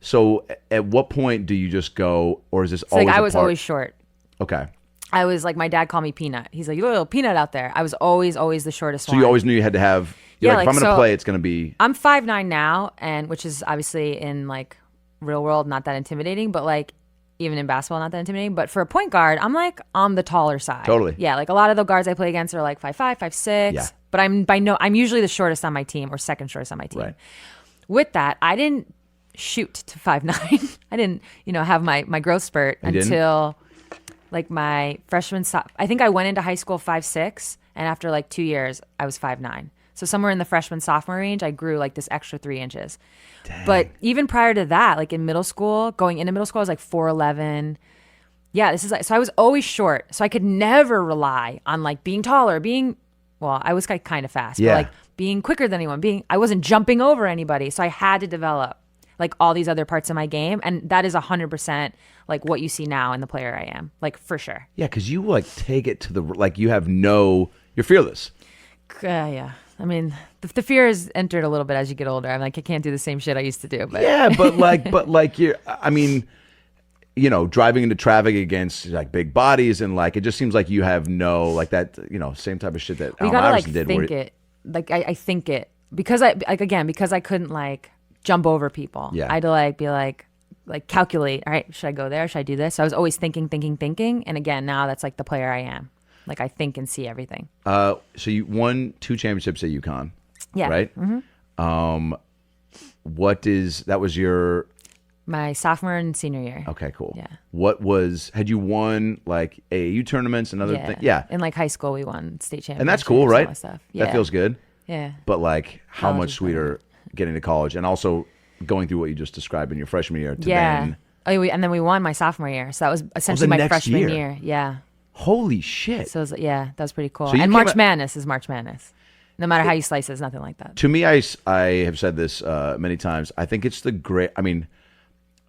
So at what point do you just go, or is this It's always like I a was part? always short. Okay. I was like, my dad called me Peanut. He's like, you little peanut out there. I was always the shortest one. So you always knew you had to have. You're like, if I'm going to play, it's going to be. I'm 5'9" now, and which is obviously in like real world not that intimidating, but like even in basketball not that intimidating. But for a point guard, I'm like on the taller side. Totally. Yeah, like a lot of the guards I play against are like 5'5", 5'6". Yeah. But I'm usually the shortest on my team or second shortest on my team. Right. With that, I didn't shoot to 5'9". I didn't, have my growth spurt until like my freshman. I think I went into high school 5'6", and after like 2 years, I was 5'9". So somewhere in the freshman sophomore range, I grew like this extra 3 inches. Dang. But even prior to that, like in middle school, going into middle school, I was like 4'11". Yeah, this is like, so I was always short. So I could never rely on like being taller, I was like kind of fast, but like being quicker than anyone, I wasn't jumping over anybody. So I had to develop like all these other parts of my game. And that is 100% like what you see now in the player I am, like for sure. Yeah, because you like take it to you're fearless. Yeah. I mean, the fear has entered a little bit as you get older. I'm like, I can't do the same shit I used to do. But yeah, driving into traffic against like big bodies and like, it just seems like you have no, like that, same type of shit that Allen Iverson did. I think it because I couldn't like jump over people. Yeah. I had to like be like calculate, all right, should I go there? Should I do this? So I was always thinking. And again, now that's like the player I am. Like I think and see everything. So you won 2 championships at UConn. Yeah. Right? Mm-hmm. That was my sophomore and senior year. Okay, cool. Yeah. Had you won like AAU tournaments and other things? Yeah. In like high school, we won state championships. And that's cool, right? All that stuff. Yeah. That feels good. Yeah. But like how much sweeter getting to college and also going through what you just described in your freshman year to then. And then we won my sophomore year. So that was essentially my freshman year. Yeah. Holy shit. So that was pretty cool. So and March Madness is March Madness. No matter how you slice it, it's nothing like that. To me, I have said this many times. I think it's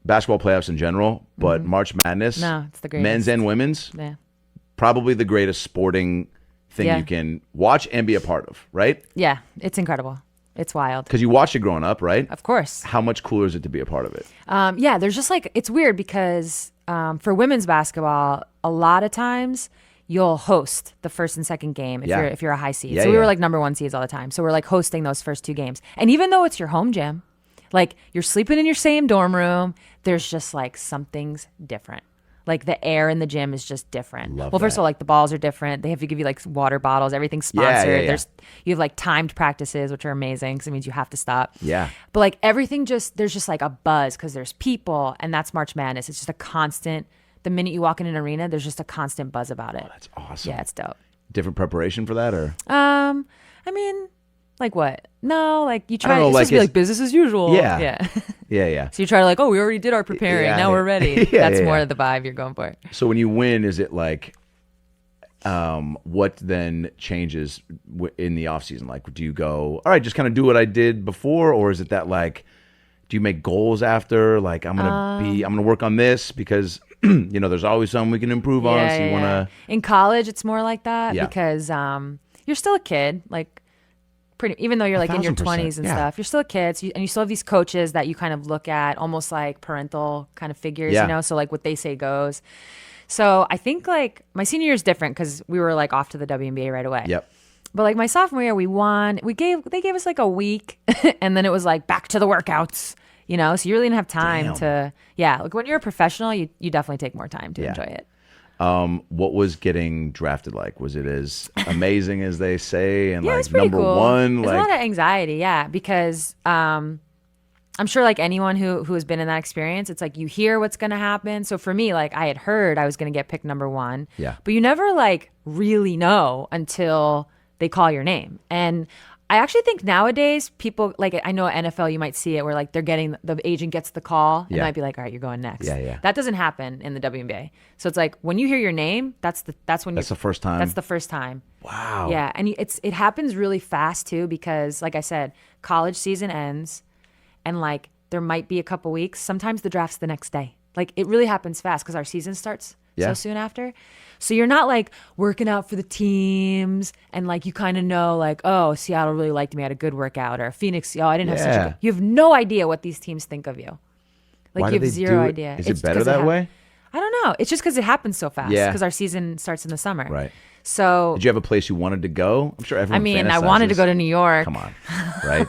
basketball playoffs in general, but March Madness, it's the greatest. Men's and women's, probably the greatest sporting thing you can watch and be a part of, right? Yeah, it's incredible. It's wild. Because you watched it growing up, right? Of course. How much cooler is it to be a part of it? There's just like, it's weird because for women's basketball, a lot of times you'll host the first and second game if you're a high seed. So we were like number 1 seeds all the time. So we're like hosting those first 2 games. And even though it's your home gym, like you're sleeping in your same dorm room, there's just like something's different. Like the air in the gym is just different. First of all, like the balls are different. They have to give you like water bottles. Everything's sponsored. You have like timed practices, which are amazing because it means you have to stop. Yeah. But like everything there's just like a buzz because there's people, and that's March Madness. It's just a constant. The minute you walk in an arena, there's just a constant buzz about it. Oh, that's awesome. Yeah, it's dope. Different preparation for that, or? I mean, like what? No, like you try. It's supposed to be like business as usual. Yeah. Yeah. So you try to like, we already did our preparing. Now we're ready. That's more of the vibe you're going for. So when you win, is it like, what then changes in the off season? Like, do you go, all right, just kind of do what I did before, or is it that like, do you make goals after? Like, I'm gonna work on this because there's always something we can improve on. So you want to. In college, it's more like that because you're still a kid, like. Even though you're like in your 20s and stuff, you're still a kid, and you still have these coaches that you kind of look at almost like parental kind of figures, so like what they say goes. So I think like my senior year is different because we were like off to the WNBA right away. Yep. But like my sophomore year, we won. They gave us like a week, and then it was like back to the workouts. So you really didn't have time to. Like when you're a professional, you definitely take more time to enjoy it. What was getting drafted like? Was it as amazing as they say? And like number cool. 1? There's a lot of anxiety, because I'm sure like anyone who has been in that experience, it's like you hear what's going to happen. So for me, like I had heard I was going to get picked number 1. Yeah. But you never like really know until they call your name. And I actually think nowadays people like I know at NFL you might see it where like the agent gets the call and might be like, all right, you're going next. Yeah. That doesn't happen in the WNBA. So it's like when you hear your name, that's the first time. That's the first time. Wow. Yeah, and it happens really fast too because like I said, college season ends, and like there might be a couple weeks. Sometimes the draft's the next day. Like it really happens fast because our season starts so soon after. So you're not like working out for the teams and like you kind of know like, oh, Seattle really liked me, I had a good workout, or Phoenix, I didn't have such a good. You have no idea what these teams think of you. Like you have zero idea. Is it better that way? I don't know. It's just because it happens so fast. Yeah. Because our season starts in the summer. Right. So did you have a place you wanted to go? I'm sure everyone I wanted to go to New York. Come on. Right.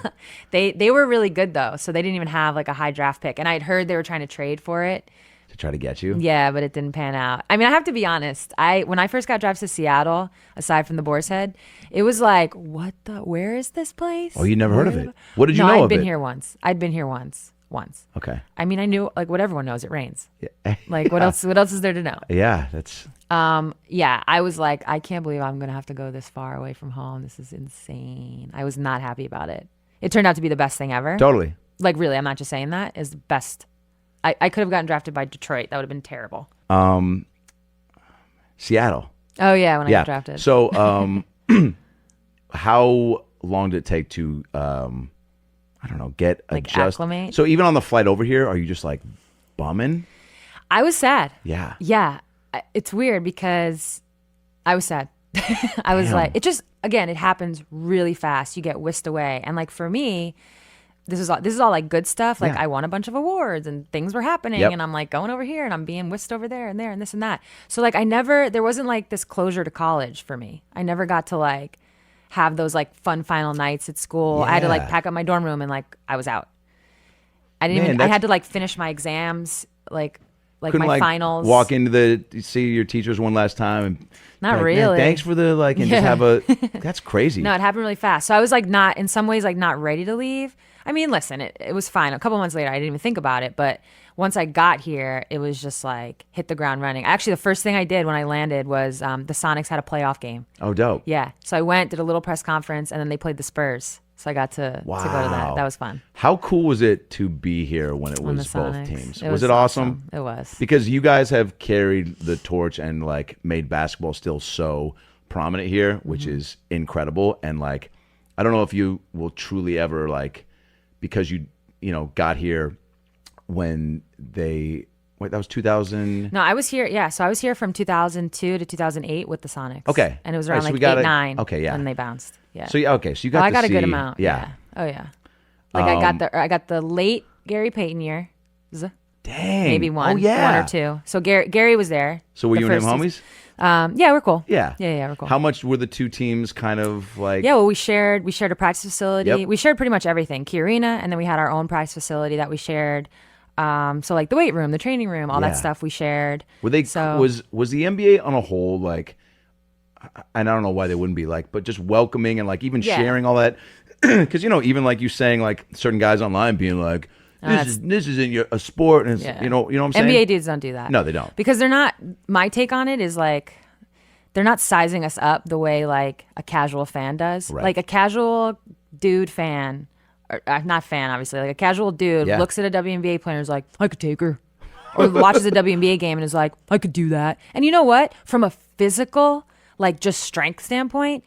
They were really good though. So they didn't even have like a high draft pick. And I'd heard they were trying to trade for it. To try to get you? Yeah, but it didn't pan out. I mean, I have to be honest. When I first got drafted to Seattle, aside from the Boar's Head, it was like, where is this place? Oh, you never heard of it? What did you know of it? I'd been here once. I'd been here once. Okay. I mean, I knew like what everyone knows. It rains. Yeah. Like what else? What else is there to know? Yeah, that's. Yeah, I was like, I can't believe I'm gonna have to go this far away from home. This is insane. I was not happy about it. It turned out to be the best thing ever. Totally. Like really, I'm not just saying that. Is the best. I could have gotten drafted by Detroit. That would have been terrible. Seattle. Oh yeah, when I got drafted. So, how long did it take to, I don't know, get like adjust? acclimate? So even on the flight over here, are you just like bumming? I was sad. Yeah. Yeah. It's weird because I was sad. I was like, it just, again, it happens really fast. You get whisked away. And like for me, this is all like good stuff. Like I won a bunch of awards and things were happening and I'm like going over here and I'm being whisked over there and there and this and that. So like there wasn't like this closure to college for me. I never got to like have those like fun final nights at school. I had to like pack up my dorm room and like I was out. I had to like finish my exams, like couldn't my finals. Walk into see your teachers one last time and not like, really. Thanks for the and just have a. That's crazy. No, it happened really fast. So I was like not in some ways like not ready to leave. I mean, listen, it was fine. A couple months later, I didn't even think about it. But once I got here, it was just like hit the ground running. Actually, the first thing I did when I landed was the Sonics had a playoff game. Oh, dope. Yeah. So I went, did a little press conference, and then they played the Spurs. So I got to go to that. That was fun. How cool was it to be here when it was both teams? Was it awesome? It was. Because you guys have carried the torch and like made basketball still so prominent here, which is incredible. And like, I don't know if you will truly ever like, because you got here when that was 2000. No, I was here. Yeah, so I was here from 2002 to 2008 with the Sonics. Okay, and it was around so like 8-9. Okay, yeah, when they bounced. Yeah. So so you got. I got to a good see, amount. Yeah. Oh yeah. Like I got the late Gary Payton year. Dang. Maybe one. Oh yeah. One or two. So Gary was there. So were you and him homies? Yeah, we're cool. Yeah, we're cool. How much were the two teams kind of like? Yeah, well, we shared a practice facility. Yep. We shared pretty much everything. KeyArena, and then we had our own practice facility that we shared. So like the weight room, the training room, all that stuff we shared. Were they? So, was the NBA on a whole like? And I don't know why they wouldn't be like, but just welcoming and like even sharing all that, because even like you saying like certain guys online being like. This isn't a sport, and you know what I'm saying? NBA dudes don't do that. No, they don't. Because they're not, my take on it is like, they're not sizing us up the way like a casual fan does. Right. Like a casual dude fan, or not fan obviously, like a casual dude looks at a WNBA player and is like, I could take her. Or watches a WNBA game and is like, I could do that. And you know what? From a physical, like just strength standpoint,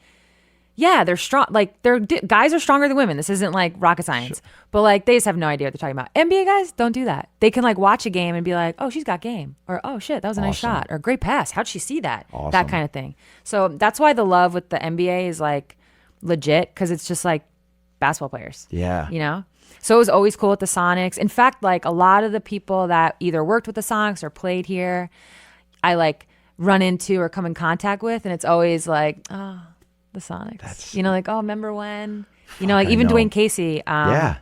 yeah, they're strong. Like guys are stronger than women. This isn't like rocket science, but like they just have no idea what they're talking about. NBA guys don't do that. They can like watch a game and be like, "Oh, she's got game," or "Oh shit, that was a nice shot," or "Great pass. How'd she see that?" Awesome. That kind of thing. So that's why the love with the NBA is like legit, because it's just like basketball players. Yeah. So it was always cool with the Sonics. In fact, like a lot of the people that either worked with the Sonics or played here, I like run into or come in contact with, and it's always like, oh. The Sonics, like, oh, remember when, like even Dwayne Casey, what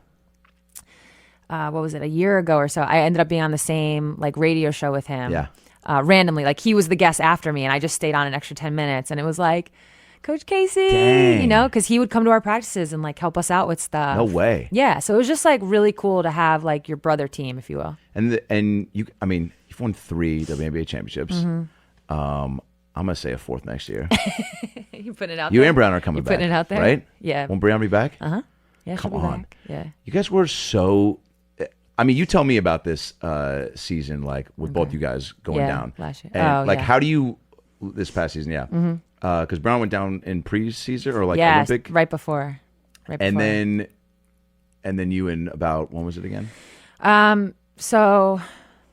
was it, a year ago or so, I ended up being on the same like radio show with him, randomly, like he was the guest after me and I just stayed on an extra 10 minutes and it was like, Coach Casey, because he would come to our practices and like help us out with stuff. No way. Yeah, so it was just like really cool to have like your brother team, if you will. And you've won 3 WNBA championships. Mm-hmm. I'm gonna say a 4th next year. You putting it out you there? and Brown are coming back. Putting it out there? Right? Yeah. Won't Brown be back? Yeah, come she'll be on. back. Yeah. You guys were so. You tell me about this season, like with both you guys going down last year. And how do you this past season? Yeah. Because Brown went down in preseason or like Olympic. Right before. And then you in about when was it again? So.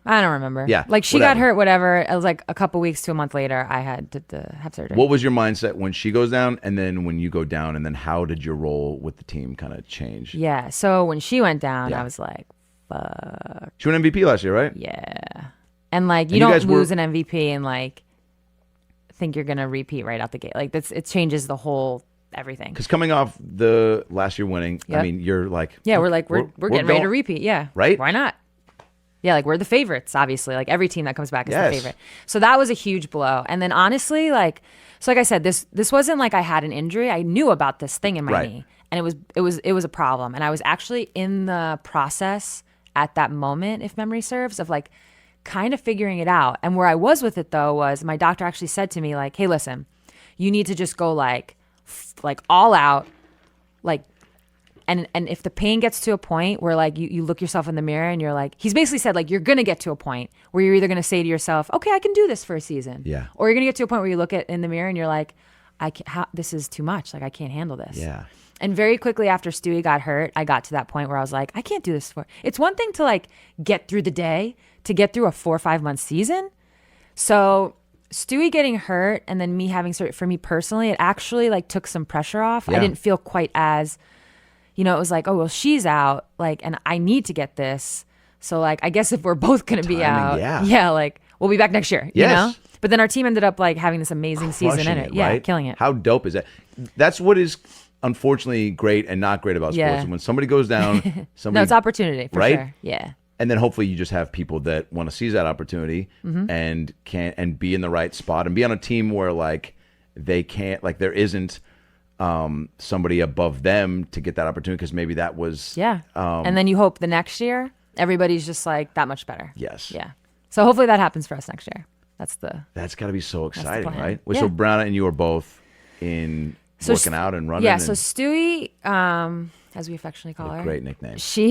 I don't remember. Yeah. Like she got hurt, whatever. It was like a couple weeks to a month later, I had to have surgery. What was your mindset when she goes down and then when you go down? And then how did your role with the team kind of change? Yeah. So when she went down, I was like, fuck. She won MVP last year, right? Yeah. And like you And don't lose an MVP and like think you're gonna repeat right out the gate. Like it changes the whole everything. Because coming off the last year winning, I mean, you're like, we're getting ready to repeat. Yeah, right? Why not? Yeah, like we're the favorites, obviously. Like every team that comes back is the favorite. So that was a huge blow. And then honestly, like I said, this wasn't like I had an injury. I knew about this thing in my knee, and it was a problem. And I was actually in the process at that moment, if memory serves, of like kind of figuring it out. And where I was with it though was my doctor actually said to me like, "Hey, listen, you need to just go like all out, like." And if the pain gets to a point where like you look yourself in the mirror and you're like, he's basically said like you're gonna get to a point where you're either gonna say to yourself, okay, I can do this for a season, or you're gonna get to a point where you look in the mirror and you're like, this is too much, like I can't handle this. Yeah. And very quickly after Stewie got hurt, I got to that point where I was like, I can't do this for. It's one thing to like get through the day, to get through a 4 or 5 month season. So Stewie getting hurt and then me having surgery, for me personally, it actually like took some pressure off. I didn't feel quite as. It was like, oh, well, she's out, like, and I need to get this. So, like, I guess if we're both going to be out, like, we'll be back next year, you know? But then our team ended up, like, having this amazing season in it. Yeah, killing it. How dope is that? That's what is, unfortunately, great and not great about sports. When somebody goes down, no, it's opportunity, for sure. Yeah. And then hopefully you just have people that want to seize that opportunity and be in the right spot and be on a team where, like, they can't, like, there isn't somebody above them to get that opportunity because maybe that was and then you hope the next year everybody's just like that much better. Yeah. So hopefully that happens for us next year. That's got to be so exciting, right? So Brown and you are both in working out and running. So Stewie, as we affectionately call her, great nickname. She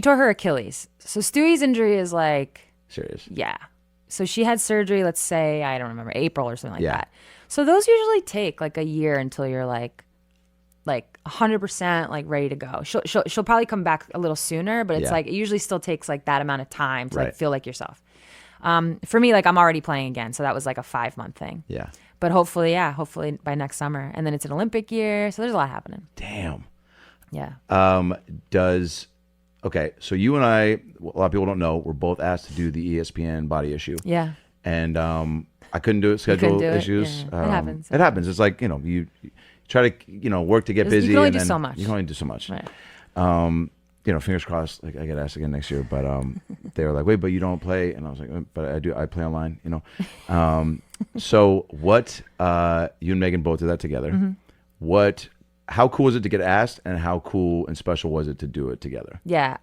tore her Achilles. So Stewie's injury is like serious. Yeah. So she had surgery, let's say, I don't remember, April or something like that. So those usually take like a year until you're like 100% like ready to go. She'll probably come back a little sooner, but it's like it usually still takes like that amount of time to like feel like yourself. For me, like I'm already playing again, so that was like a 5-month thing. Yeah. But hopefully by next summer, and then it's an Olympic year, so there's a lot happening. Damn. Yeah. Okay, so you and I, a lot of people don't know, we're both asked to do the ESPN body issue. Yeah. And I couldn't do it, schedule issues. It happens. It happens. It's like, you try to, work to get busy. You can only do so much. You can only do so much. Right. Fingers crossed, like I get asked again next year. But they were like, wait, but you don't play. And I was like, but I do. I play online, So what, you and Megan both did that together. Mm-hmm. How cool was it to get asked, and how cool and special was it to do it together? Yeah.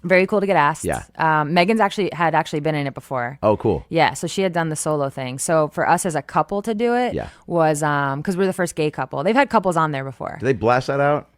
Very cool to get asked. Yeah. Megan's had actually been in it before. Oh, cool. Yeah. So she had done the solo thing. So for us as a couple to do it was because we're the first gay couple. They've had couples on there before. Did they blast that out?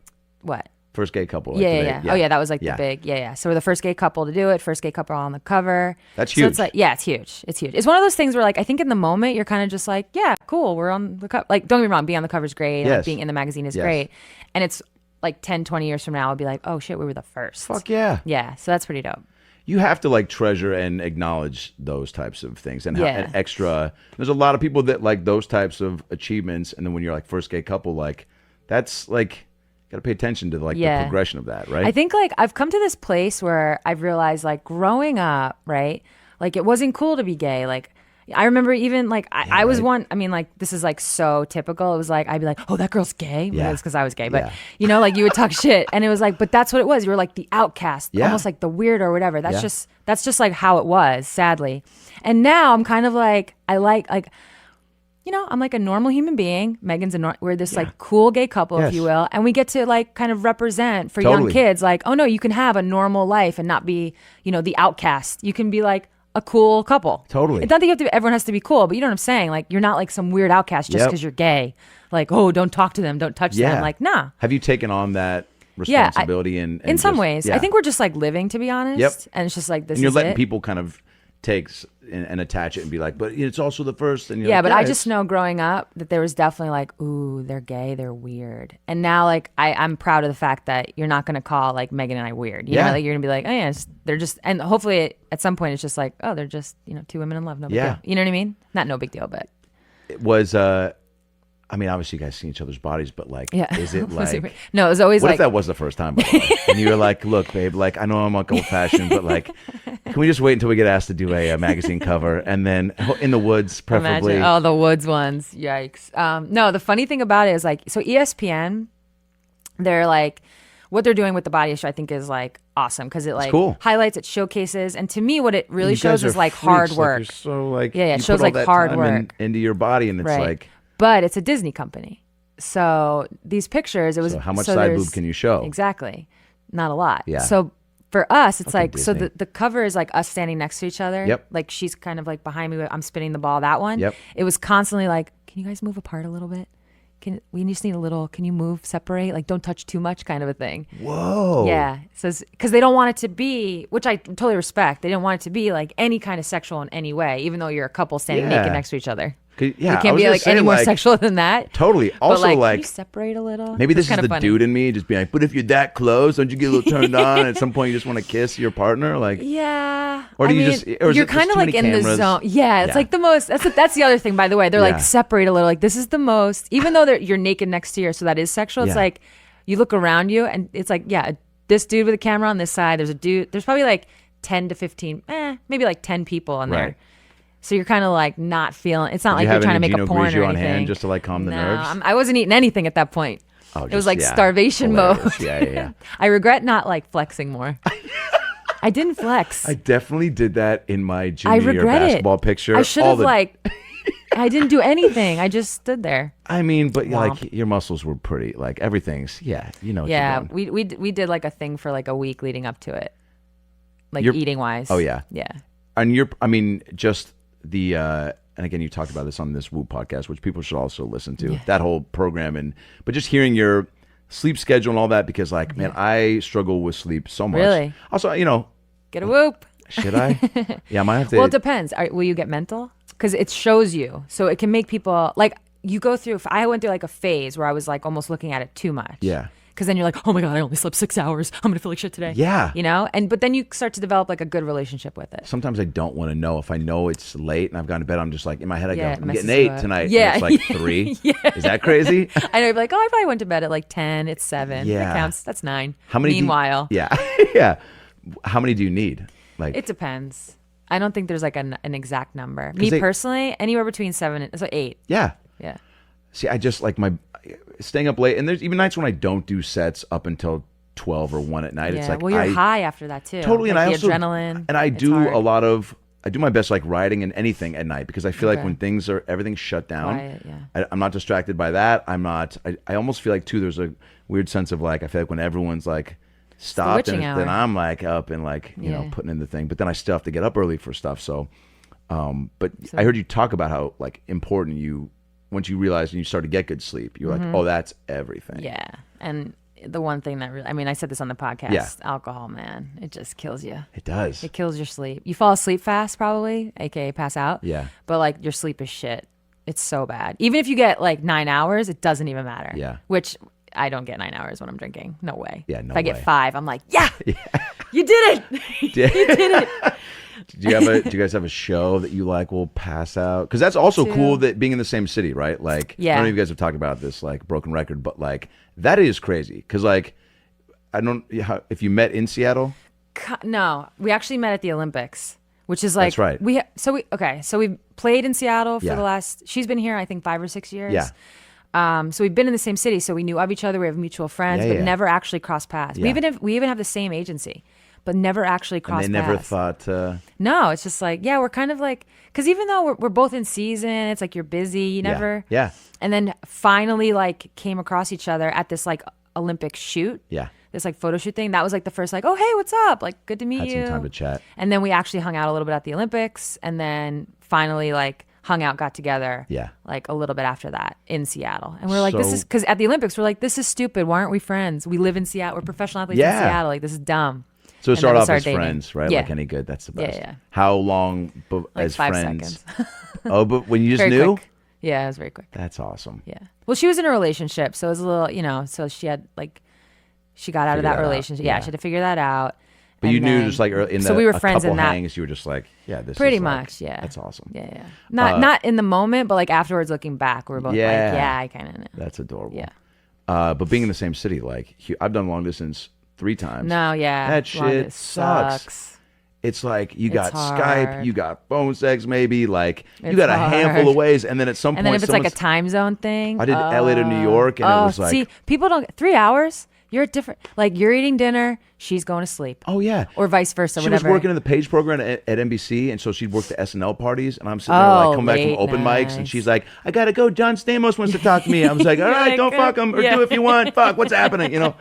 What? First gay couple. Yeah. Oh, yeah. That was like the big. Yeah. So we're the first gay couple to do it. First gay couple on the cover. That's huge. So it's like, it's huge. It's huge. It's one of those things where like I think in the moment you're kind of just like, yeah, cool. We're on the cover. Like, don't get me wrong, being on the cover is great. Yes. Like, being in the magazine is great. And it's like 10, 20 years from now, I'll be like, oh shit, we were the first. Fuck yeah. Yeah. So that's pretty dope. You have to like treasure and acknowledge those types of things and and extra. There's a lot of people that like those types of achievements, and then when you're like first gay couple, like that's like got to pay attention to like the progression of that, right? I think like I've come to this place where I've realized like growing up, right? Like it wasn't cool to be gay. Like I remember even like I was one. I mean, like this is like so typical. It was like I'd be like, "Oh, that girl's gay." Yeah, it's because I was gay, but like you would talk shit, and it was like, but that's what it was. You were like the outcast, almost like the weird or whatever. That's just like how it was, sadly. And now I'm kind of like I'm like a normal human being. Megan's we're this like cool gay couple, if you will, and we get to like kind of represent for young kids. Like, oh no, you can have a normal life and not be, the outcast. You can be like a cool couple. Totally. It's not that everyone has to be cool, but you know what I'm saying? Like, you're not like some weird outcast just because you're gay. Like, oh, don't talk to them, don't touch them. Like, nah. Have you taken on that responsibility? In some ways. I think we're just like living, to be honest. Yep. And it's just like this. And you're letting people kind of take and attach it and be like, but it's also the first. And but I just know growing up that there was definitely like, ooh, they're gay, they're weird. And now like I'm proud of the fact that you're not going to call like Megan and I weird. You know, like you're going to be like, oh yeah, they're just, and hopefully at some point it's just like, oh, they're just, two women in love, no big deal. You know what I mean? Not no big deal, but. It was, I mean, obviously you guys see each other's bodies, but like, is it like, no, it was always what like, if that was the first time, by the way? And you were like, look, babe, like, I know I'm like old fashioned, but like, Can we just wait until we get asked to do a magazine cover, and then in the woods, preferably? Imagine. Oh, the woods ones. Yikes. No, the funny thing about it is like, so ESPN, they're like, what they're doing with the body issue, I think is like awesome because it like cool. highlights, it showcases, and to me, what it really You shows guys is are like freaks. hard Like, work. you're so like Yeah, it you shows put all like that hard time work into your body, and it's like. But it's a Disney company, so these pictures, it was. So how much side boob can you show? Exactly, not a lot. Yeah. So for us, it's Fucking like Disney. so the cover is like us standing next to each other. Yep. Like she's kind of like behind me. I'm spinning the ball. That one. Yep. It was constantly like, can you guys move apart a little bit? We just need a little, can you move, separate? Like, don't touch too much kind of a thing. Whoa. Yeah. It says, because they don't want it to be, which I totally respect. They don't want it to be like any kind of sexual in any way, even though you're a couple standing naked next to each other. Yeah, it can't be like any more sexual than that. Totally. Also, but like, can you separate a little? maybe this is kind the of funny. dude in me just being like, but if you're that close, don't you get a little turned on? At some point, you just want to kiss your partner, like. Yeah. Or do I you mean, just? Or is you're it just kind of too like many in cameras? the zone. Yeah, it's like the most. That's the other thing, by the way. They're Yeah. like separate a little. Like this is the most. Even though you're naked next to you, so that is sexual. It's Yeah. like you look around you, and it's like this dude with a camera on this side. There's a dude. There's probably like 10 to 15, maybe like 10 people in there. Right. So you're kind of like not feeling. It's not like you you're have trying to any make a Pinot porn or Grigio on anything. hand just to like calm the nerves? I wasn't eating anything at that point. Oh, it was like starvation mode. Yeah. I regret not like flexing more. I didn't flex. I definitely did that in my junior I year regret basketball it. picture. I should have like. I didn't do anything. I just stood there. I mean, but Womp. like your muscles were pretty. Like everything's. Yeah, you know. What Yeah, you're doing. we did like a thing for like a week leading up to it, like You're- eating wise. Oh yeah. Yeah. And I mean, just the. And again, you talked about this on this Woo podcast, which people should also listen to. Yeah. That whole program, but just hearing your sleep schedule and all that, because like, man, I struggle with sleep so much. Really? Also, Get a whoop. should I? Yeah, I might have to. Well, it depends. Will you get mental? Because it shows you, so it can make people like you go through. I went through like a phase where I was like almost looking at it too much. Yeah. Because then you're like, oh my God, I only slept 6 hours. I'm gonna feel like shit today. Yeah. But then you start to develop like a good relationship with it. Sometimes I don't want to know. If I know it's late and I've gone to bed, I'm just like, in my head, I Yeah, it go, I'm messes getting you 8 up. tonight. Yeah. And it's like 3. Yeah. Is that crazy? I know, you're like, oh, I probably went to bed at like 10. It's 7. Yeah. That counts. That's 9. How many? Meanwhile, Yeah. Yeah. How many do you need? Like, it depends. I don't think there's like an exact number. 'Cause Me personally, anywhere between 7 and 8. yeah. Yeah. See, I just like staying up late, and there's even nights when I don't do sets up until 12 or 1 at night. Yeah. It's like Well, you're high after that too. Totally, Like and I the also adrenaline. and I it's do hard. I do my best like writing and anything at night because I feel like Okay. when everything's shut down, Quiet, yeah. I'm not distracted by that. I'm not. I almost feel like too. There's a weird sense of like I feel like when everyone's like stopped, witching and then hour. I'm like up and like you know Yeah. putting in the thing, but then I still have to get up early for stuff. So, but I heard you talk about how like important once you realize and you start to get good sleep, you're like, oh, that's everything. Mm-hmm. Yeah. And the one thing that really, I mean, I said this on the podcast. Yeah. Alcohol, man, it just kills you. It does. It kills your sleep. You fall asleep fast, probably, aka pass out. Yeah. But like your sleep is shit. It's so bad. Even if you get like 9 hours, it doesn't even matter. Yeah. Which I don't get 9 hours when I'm drinking. No way. Yeah, no If I way. get 5, I'm like, yeah. You did it. You did it. Do you guys have a show that you like will pass out? Because that's also cool that being in the same city, right? Like, I Yeah. don't know if you guys have talked about this, like broken record, but like that is crazy. Because like, I don't if you met in Seattle. No, we actually met at the Olympics, which is like That's right. So we played in Seattle for Yeah. the last. She's been here, I think, 5 or 6 years. Yeah. So we've been in the same city, so we knew of each other. We have mutual friends, Yeah, but yeah. never actually crossed paths. Yeah. We even have the same agency, but never actually crossed And they never paths. thought. No, it's just like, yeah, we're kind of like, because even though we're both in season, it's like you're busy. You never. Yeah. And then finally, like, came across each other at this like Olympic shoot. Yeah. This like photo shoot thing. That was like the first like, oh hey, what's up? Like, good to meet Had you. some time to chat. And then we actually hung out a little bit at the Olympics, and then finally like hung out, got together. Yeah. Like a little bit after that in Seattle, and we're like, this So- is because at the Olympics we're like, this is stupid. Why aren't we friends? We live in Seattle. We're professional athletes Yeah. in Seattle. Like, this is dumb. So And start then we off started as dating. friends, right? Yeah. Like any good, that's the Yeah, best. yeah. How long Like as 5 friends? seconds. Oh, but when you just Very knew? quick. Yeah, it was very quick. That's awesome. Yeah. Well, she was in a relationship, so it was a little, so she had like, she got out of Figure that that out. relationship. Yeah. Yeah, she had to figure that out. But And you knew then- just like in so the we were a friends couple in that. hangs, you were just like, yeah, this Pretty is like- much, yeah. That's awesome. Yeah, yeah. Not in the moment, but like afterwards, looking back, we were both Yeah. like, yeah, I kind of know. That's adorable. Yeah. But being in the same city, like I've done long distance 3 times. No, yeah. That long shit distance sucks. it's like you got hard. Skype, you got phone sex, maybe like you It's got a hard. handful of ways, and then at some And point, then if it's like a time zone thing. I did LA to New York, and it was like, see, people don't 3 hours. You're different. Like you're eating dinner, she's going to sleep. oh yeah, Or vice versa. she whatever. was working in the Page program at NBC, and so she'd work the SNL parties, and I'm sitting there like coming back from late open mics, and nights. she's like, "I gotta go. John Stamos wants to talk to me." I was like, "All right, like, don't fuck him, or yeah. do if you want. Fuck, what's happening? You know,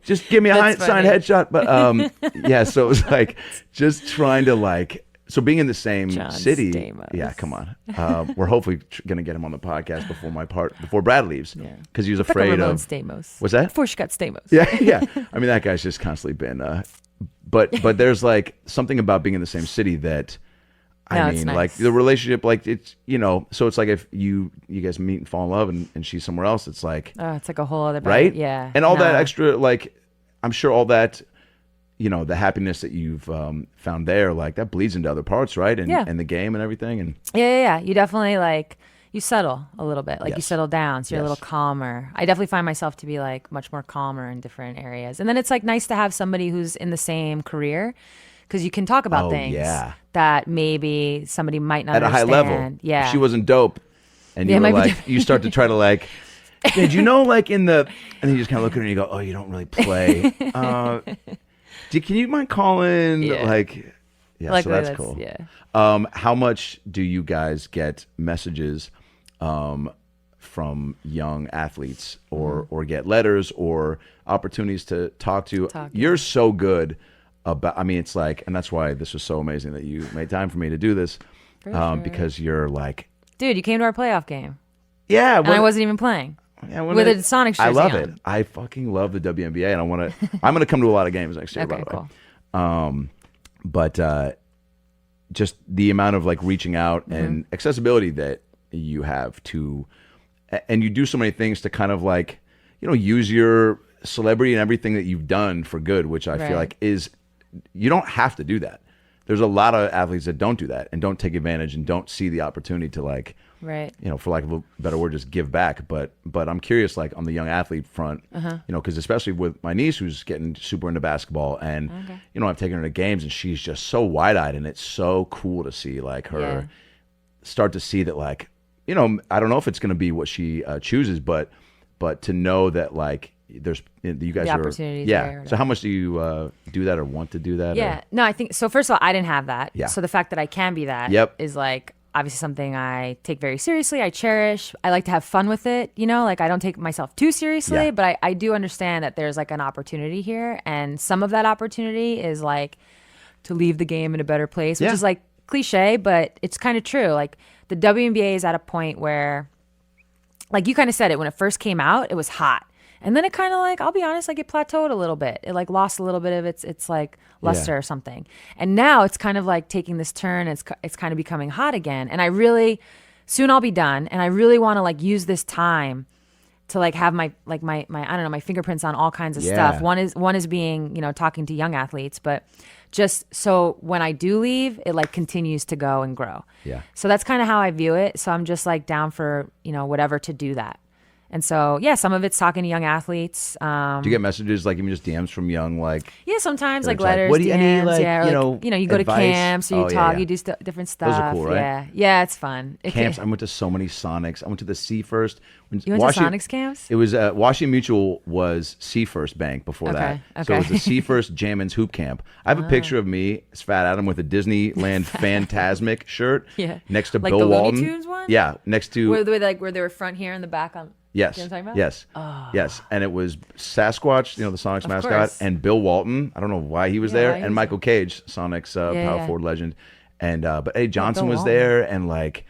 just give me a That's signed funny. headshot." But yeah, so it was like just trying to like. So being in the same John city, Stamos. yeah, come on. We're hopefully gonna get him on the podcast before Brad leaves, Yeah. because he was Like a afraid Ramon of. Stamos. What's that? Before she got Stamos. Yeah, yeah. I mean, that guy's just constantly been. But there's like something about being in the same city that, No, I it's mean, nice. like the relationship, like it's so it's like if you guys meet and fall in love, and she's somewhere else, it's like Oh, it's like a whole other right, Yeah. and all that No. extra, like I'm sure all that. The happiness that you've found there, like that bleeds into other parts, right? And Yeah. and the game and everything. And Yeah. You definitely like you settle a little bit. Like you Yes. settle down, so you're a Yes. little calmer. I definitely find myself to be like much more calmer in different areas. And then it's like nice to have somebody who's in the same career because you can talk about Oh, things yeah. that maybe somebody might not at a high level, Yeah. if she wasn't dope, and Yeah, you it were might be like, you start to try to like, did you know, like in the, and then you just kind of look at her and you go, oh, you don't really play. Can you mind calling? Yeah. Like, yeah, Like, so that's that's- cool. yeah. How much do you guys get messages from young athletes, or get letters or opportunities to talk to? You're so good about. I mean, it's like, and that's why this was so amazing that you made time for me to do this, sure. because you're like, Dude, you came to our playoff game. yeah, And I wasn't even playing. yeah, with a Sonics I jersey love on. it. I fucking love the WNBA, and I'm gonna come to a lot of games next year. Okay, by the way. cool. But just the amount of like reaching out and accessibility that you have to, and you do so many things to kind of like, use your celebrity and everything that you've done for good, which I feel Right. like you don't have to do that. There's a lot of athletes that don't do that and don't take advantage and don't see the opportunity to like, Right. for lack of a better word, just give back. But I'm curious, like on the young athlete front, because especially with my niece who's getting super into basketball, and I've taken her to games, and she's just so wide eyed, and it's so cool to see like her start to see that like, I don't know if it's going to be what she chooses, but to know that like there's you guys The are opportunities yeah. there, So how much do you do that or want to do that? Yeah. Or? No, I think so. First of all, I didn't have that. Yeah. So the fact that I can be that Yep. is like obviously something I take very seriously. I cherish. I like to have fun with it. Like I don't take myself too seriously, Yeah. but I do understand that there's like an opportunity here. And some of that opportunity is like to leave the game in a better place, which Yeah. is like cliche, but it's kind of true. Like the WNBA is at a point where, like you kind of said it, when it first came out, it was hot. And then it kind of like, I'll be honest, like it plateaued a little bit. It like lost a little bit of its like luster or something. And now it's kind of like taking this turn. It's kind of becoming hot again. And I really, soon I'll be done. And I really want to like use this time to like have my I don't know, my fingerprints on all kinds of stuff. One is being, talking to young athletes, but just so when I do leave, it like continues to go and grow. Yeah. So that's kind of how I view it. So I'm just like down for, whatever to do that. And so, yeah, some of it's talking to young athletes. Do you get messages like even just DMs from young like? Yeah, sometimes like it's like, letters, what do you DMs, need, like, yeah, or you go to advice? camps, or you Oh, yeah, talk, yeah. you do different stuff. Those are cool, right? Yeah, it's fun. Camps. I went to so many Sonics. I went to the C First. You went to Sonics camps? It was Washington Mutual was C First Bank before that. So it was the C First Jammin's Hoop Camp. I have a picture of me, it's Fat Adam, with a Disneyland Phantasmic shirt. Yeah. Next to Like Bill the Looney Walton. Tunes one? Yeah. Next to Where they were front here in the back on. Yes. You know what I'm talking about? Yes. Yes. And it was Sasquatch, the Sonics mascot, course. and Bill Walton. I don't know why he was Yeah, there, why he and was Michael Cage, Sonics power yeah. forward legend, and but Eddie Johnson Bill was Walton. there, and like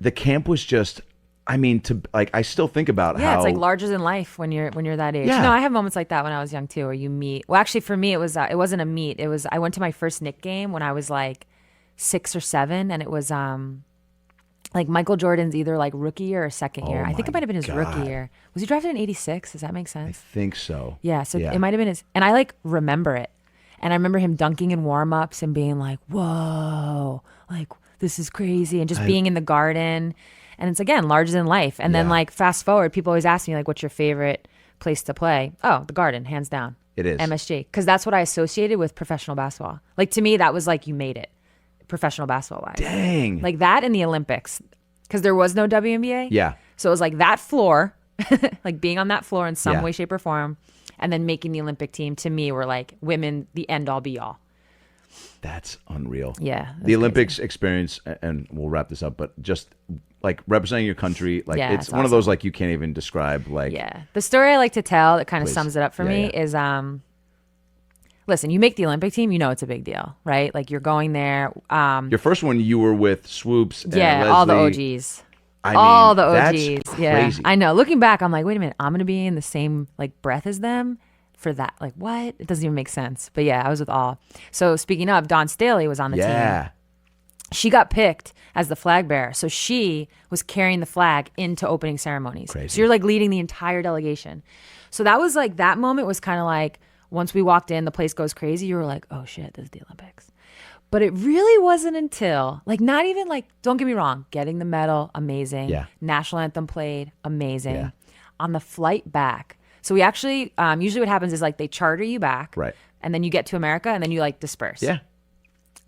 the camp was just. I mean, I still think about Yeah, how it's like larger than life when you're that age. Yeah. No, I have moments like that when I was young too, where you meet. Well, actually, for me, it wasn't a meet. It was I went to my first Knick game when I was like 6 or 7, and it was like Michael Jordan's either like rookie year or second year. I think it might have been his rookie year. Was he drafted in '86? Does that make I sense? think so. Yeah, so it might have been his. And I like remember it, and I remember him dunking in warm ups and being like, "Whoa, like this is crazy," and just being in the garden. And it's again larger than life. And then like fast forward, people always ask me like, "What's your favorite place to play?" Oh, the Garden, hands down. It is. MSG, because that's what I associated with professional basketball. Like, to me, that was like you made it professional basketball wise. Dang. Like that in the Olympics, because there was no WNBA. Yeah. So it was like that floor, like being on that floor in some way, shape, or form, and then making the Olympic team, to me, were like women, the end all be all. That's unreal. Yeah. The Olympics experience, and we'll wrap this up, but just like representing your country, like it's one of those like you can't even describe. Like, the story I like to tell that kind of sums it up for me is listen, you make the Olympic team, you know it's a big deal, right? Like, you're going there. Your first one, you were with Swoops and Leslie. All the OGs. All the OGs. That's yeah, crazy. I know. Looking back, I'm like, wait a minute, I'm gonna be in the same like breath as them for that. Like, what? It doesn't even make sense. But yeah, I was with all. So speaking of, Dawn Staley was on the team. She got picked as the flag bearer. So she was carrying the flag into opening ceremonies. Crazy. So you're like leading the entire delegation. So that was like, that moment was kind of like, once we walked in, the place goes crazy. You were like, oh shit, this is the Olympics. But it really wasn't until, like, not even like, don't get me wrong, getting the medal, amazing. Yeah. National anthem played, amazing. Yeah. On the flight back. So we actually, usually what happens is like they charter you back. Right. And then you get to America and then you like disperse. Yeah.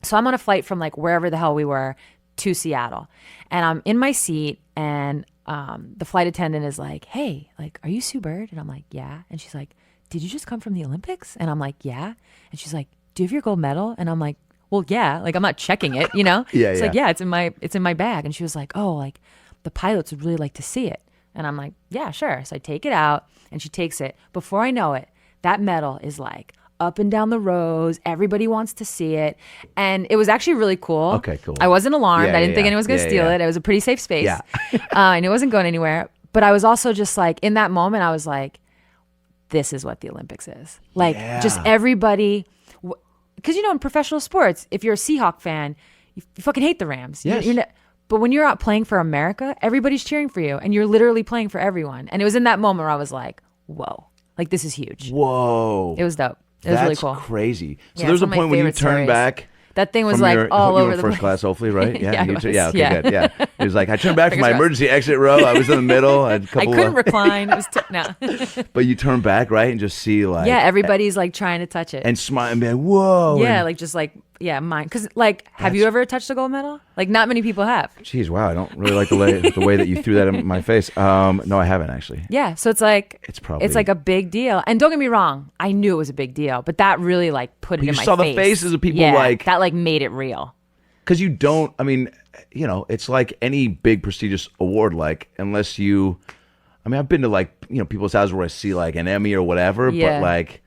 So I'm on a flight from like wherever the hell we were to Seattle. And I'm in my seat and the flight attendant is like, hey, like, are you Sue Bird? And I'm like, yeah. And she's like, did you just come from the Olympics? And I'm like, yeah. And she's like, do you have your gold medal? And I'm like, well, yeah. Like, I'm not checking it, you know? It's like, yeah, it's in my bag. And she was like, oh, like the pilots would really like to see it. And I'm like, yeah, sure. So I take it out and she takes it. Before I know it, that medal is like up and down the rows. Everybody wants to see it. And it was actually really cool. Okay, cool. I wasn't alarmed. I didn't think anyone was going to steal it. It was a pretty safe space. Yeah. And it wasn't going anywhere. But I was also just like, in that moment, I was like, this is what the Olympics is. Like, just everybody. Because, you know, in professional sports, if you're a Seahawk fan, you fucking hate the Rams. Yes. But when you're out playing for America, everybody's cheering for you. And you're literally playing for everyone. And it was in that moment where I was like, whoa. Like, this is huge. Whoa. It was dope. It was really cool. That's crazy. So Yeah, there's it's a one of my point when you favorite turn stories. back. That thing was from like your, all you were over in the first place. class, hopefully, right? Yeah, I was. Okay, Yeah. good. Yeah. It was like, I turned back from my Fingers crossed. emergency exit row. I was in the middle. I couldn't recline. It was no. But you turn back, right, and just see like everybody's like trying to touch it and smile and be like, whoa. Yeah, and, like just like mine. Because like, have you ever touched a gold medal? Like, not many people have. Geez, wow, I don't really like the way that you threw that in my face. No, I haven't actually. Yeah, so it's like it's like a big deal. And don't get me wrong, I knew it was a big deal, but that really like put it in my face. You saw the faces of people like that like made it real. Because you don't, I mean, you know, it's like any big prestigious award, like, unless you, I mean, I've been to like, you know, people's houses where I see like an Emmy or whatever, but like,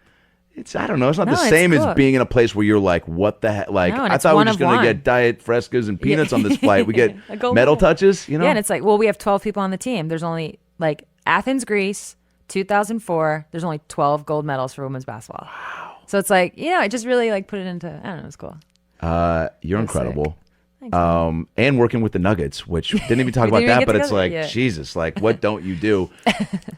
it's, I don't know, it's not the same as being in a place where you're like, what the heck? Like, I thought we were just going to get diet frescas and peanuts on this flight. We get medal touches, you know? Yeah, and it's like, well, we have 12 people on the team. There's only like Athens, Greece, 2004, there's only 12 gold medals for women's basketball. Wow. So it's like, you know, it just really like put it into, I don't know, it's cool. You're incredible. And working with the Nuggets, which didn't even talk about that, but it's like, Jesus, like, what don't you do?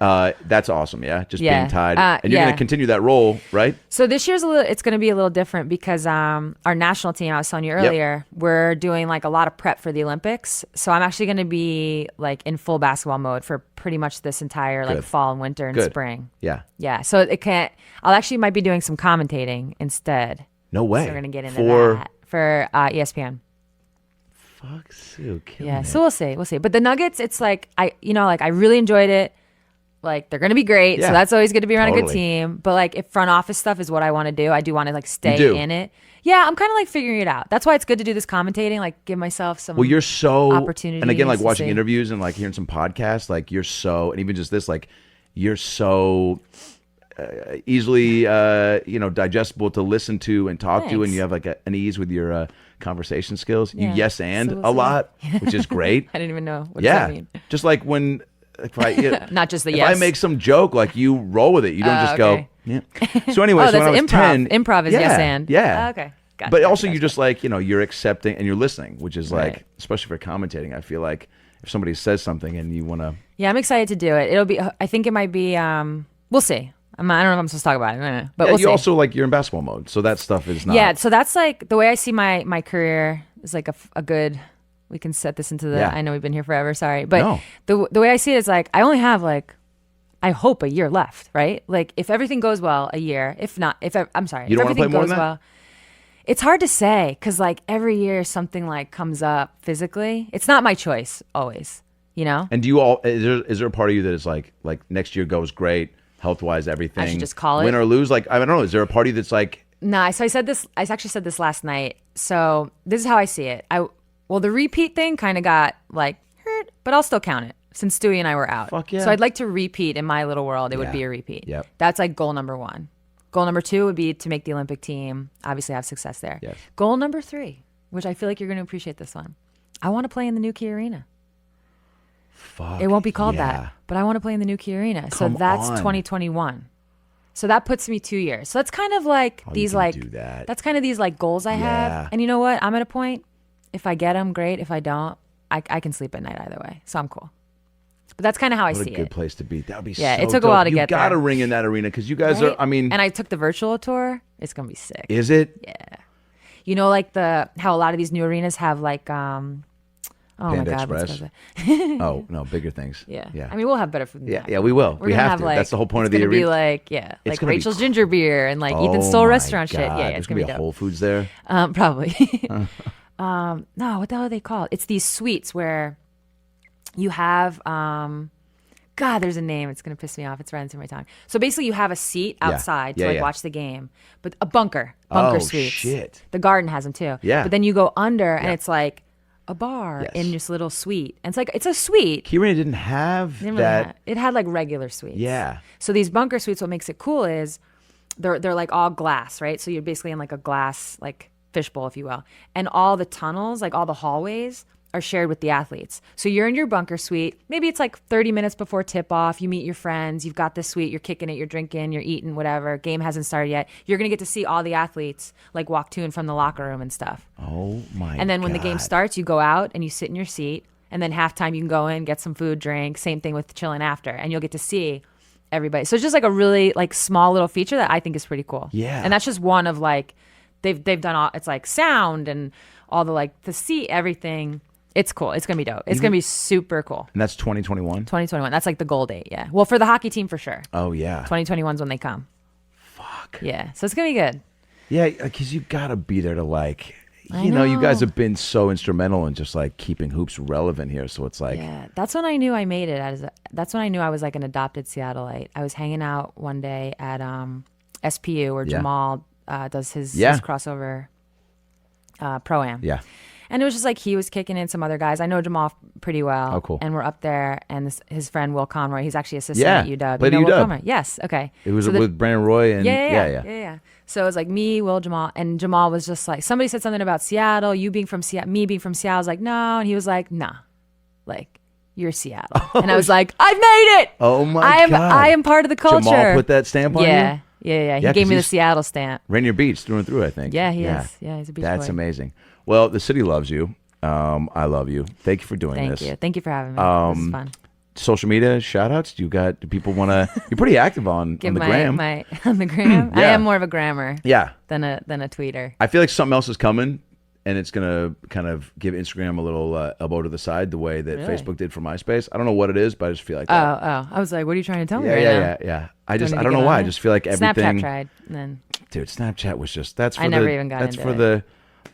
That's awesome. Yeah. Just being tied. And you're going to continue that role, right? So this year's it's going to be a little different because our national team, I was telling you earlier, we're doing like a lot of prep for the Olympics. So I'm actually going to be like in full basketball mode for pretty much this entire like fall and winter and spring. Yeah. Yeah. So I'll actually might be doing some commentating instead. No way. So we're going to get into that for ESPN. Fuck Sue. Yeah, so we'll see. But the Nuggets, it's like I really enjoyed it. Like, they're gonna be great, so that's always good to be around a good team. But like, if front office stuff is what I want to do, I do want to like stay in it. Yeah, I'm kind of like figuring it out. That's why it's good to do this commentating. Like, give myself some. Well, you're so opportunities. And again, like watching interviews and like hearing some podcasts, like you're so, and even just this, like you're so easily, digestible to listen to and talk to, and you have like an ease with your conversation skills. You a lot, which is great. I didn't even know what does that mean. Just like when if I not just the if I make some joke, like you roll with it. You don't just go So anyway, so that's when I was improv. 10, improv is yes and. Yeah. Okay. Gotcha, but also you just like, you're accepting and you're listening, which is like, especially for commentating, I feel like if somebody says something and you want to. Yeah, I'm excited to do it. I think it might be, we'll see. I don't know if I'm supposed to talk about it, but we'll see. Also like you're in basketball mode, so that stuff is not. Yeah, so that's like the way I see my career is like a good. We can set this into the. I know we've been here forever. Sorry, but the way I see it is like I only have like I hope a year left, right? Like if everything goes well, a year. If not, I'm sorry. You don't if want to play everything more goes than that? well, it's hard to say because like every year something like comes up physically. It's not my choice always, you know. And do you all? Is there a part of you that is like next year goes great, health wise, everything? I should just call it. Win or lose. Like I don't know. Is there a party that's like? No, so I said this. I actually said this last night. So this is how I see it. Well, the repeat thing kind of got like hurt, but I'll still count it since Stewie and I were out. Fuck yeah. So I'd like to repeat in my little world. It would be a repeat. Yep. That's like goal number 1. Goal number 2 would be to make the Olympic team. Obviously, have success there. Yes. Goal number 3, which I feel like you're going to appreciate this one. I want to play in the new KeyArena. Fuck. It won't be called yeah. that, but I want to play in the new KeyArena. So Come that's on. 2021. So that puts me 2 years. So that's kind of like these you can like do that. That's kind of these like goals I have. And you know what? I'm at a point. If I get them, great. If I don't, I can sleep at night either way. So I'm cool. But that's kind of how I What see a good it. place to be. That would be Yeah, so it took a dope. while to get You got to there. ring in that arena because you guys Right? are. I mean, and I took the virtual tour. It's gonna be sick. is it? Yeah. You know, like how a lot of these new arenas have like oh Panda my God, what's Express? it? Oh no, bigger things. Yeah. yeah. I mean, we'll have better food than Yeah, that. yeah, we will. We're We gonna have to. Like, That's the whole point of it's the gonna be arena. like It's like gonna be Rachel's ginger beer and like Oh Ethan's Soul my restaurant shit. God. Yeah, There's it's gonna be a dope. Whole Foods there. Probably. No, what the hell are they called? It's these suites where you have God, there's a name. It's gonna piss me off. It's right into my tongue. So basically, you have a seat outside to like watch the game, but a bunker suites. Shit. The Garden has them too. Yeah. But then you go under, and it's like a bar in this little suite, and it's a suite. KeyArena didn't have that. It had like regular suites. Yeah. So these bunker suites, what makes it cool is they're like all glass, right? So you're basically in like a glass like fishbowl, if you will, and all the tunnels, like all the hallways, are shared with the athletes. So you're in your bunker suite. Maybe it's like 30 minutes before tip off. You meet your friends. You've got this suite. You're kicking it. You're drinking. You're eating. Whatever. Game hasn't started yet. You're gonna get to see all the athletes like walk to and from the locker room and stuff. Oh my. And then when the game starts, you go out and you sit in your seat. And then halftime, you can go in, get some food, drink. Same thing with chilling after, and you'll get to see everybody. So it's just like a really like small little feature that I think is pretty cool. Yeah. And that's just one of like they've done all. It's like sound and all the like the seat, everything. It's cool. It's gonna be dope. It's gonna be super cool. And that's 2021. 2021. That's like the goal date. Yeah. Well, for the hockey team for sure. Oh yeah. 2021 is when they come. Fuck. Yeah. So it's gonna be good. Yeah, because you gotta be there to like. I You know, you guys know. have been so instrumental in just like keeping hoops relevant here. So it's like, Yeah, that's when I knew I made it. That's when I knew I was like an adopted Seattleite. I was hanging out one day at SPU where Jamal does his crossover pro-am. yeah. And it was just like he was kicking in some other guys. I know Jamal pretty well. Oh, cool. And we're up there, and his friend Will Conroy, he's actually assistant at UW. Played You at know Will UW. Conroy? Yes. Okay. It was So with Brandon Roy and yeah. So it was like me, Will, Jamal, and Jamal was just like, somebody said something about Seattle, you being from Seattle, me being from Seattle. I was like, no, and he was like, nah, like you're Seattle, and I was like, I've made it. Oh my God. I am part of the culture. Jamal put that stamp on you? Yeah. He Yeah, gave 'cause me the he's- Seattle stamp. Rainier Beach through and through, I think. Yeah, he is. Yeah, he's a beach That's boy. amazing. Well, the city loves you. I love you. Thank you for doing this. Thank you for having me. This is fun. Social media shout outs. Do people want to? You're pretty active on the gram. On the gram. I am more of a grammer. Yeah. Than a tweeter. I feel like something else is coming, and it's gonna kind of give Instagram a little elbow to the side, the way that Facebook did for MySpace. I don't know what it is, but I just feel like that. Oh. I was like, what are you trying to tell me Yeah, right now? yeah. I Do I need don't to know get why. on I it? just feel like everything. Snapchat tried, and then Dude, Snapchat was just that's for I never even got that's into for it. the.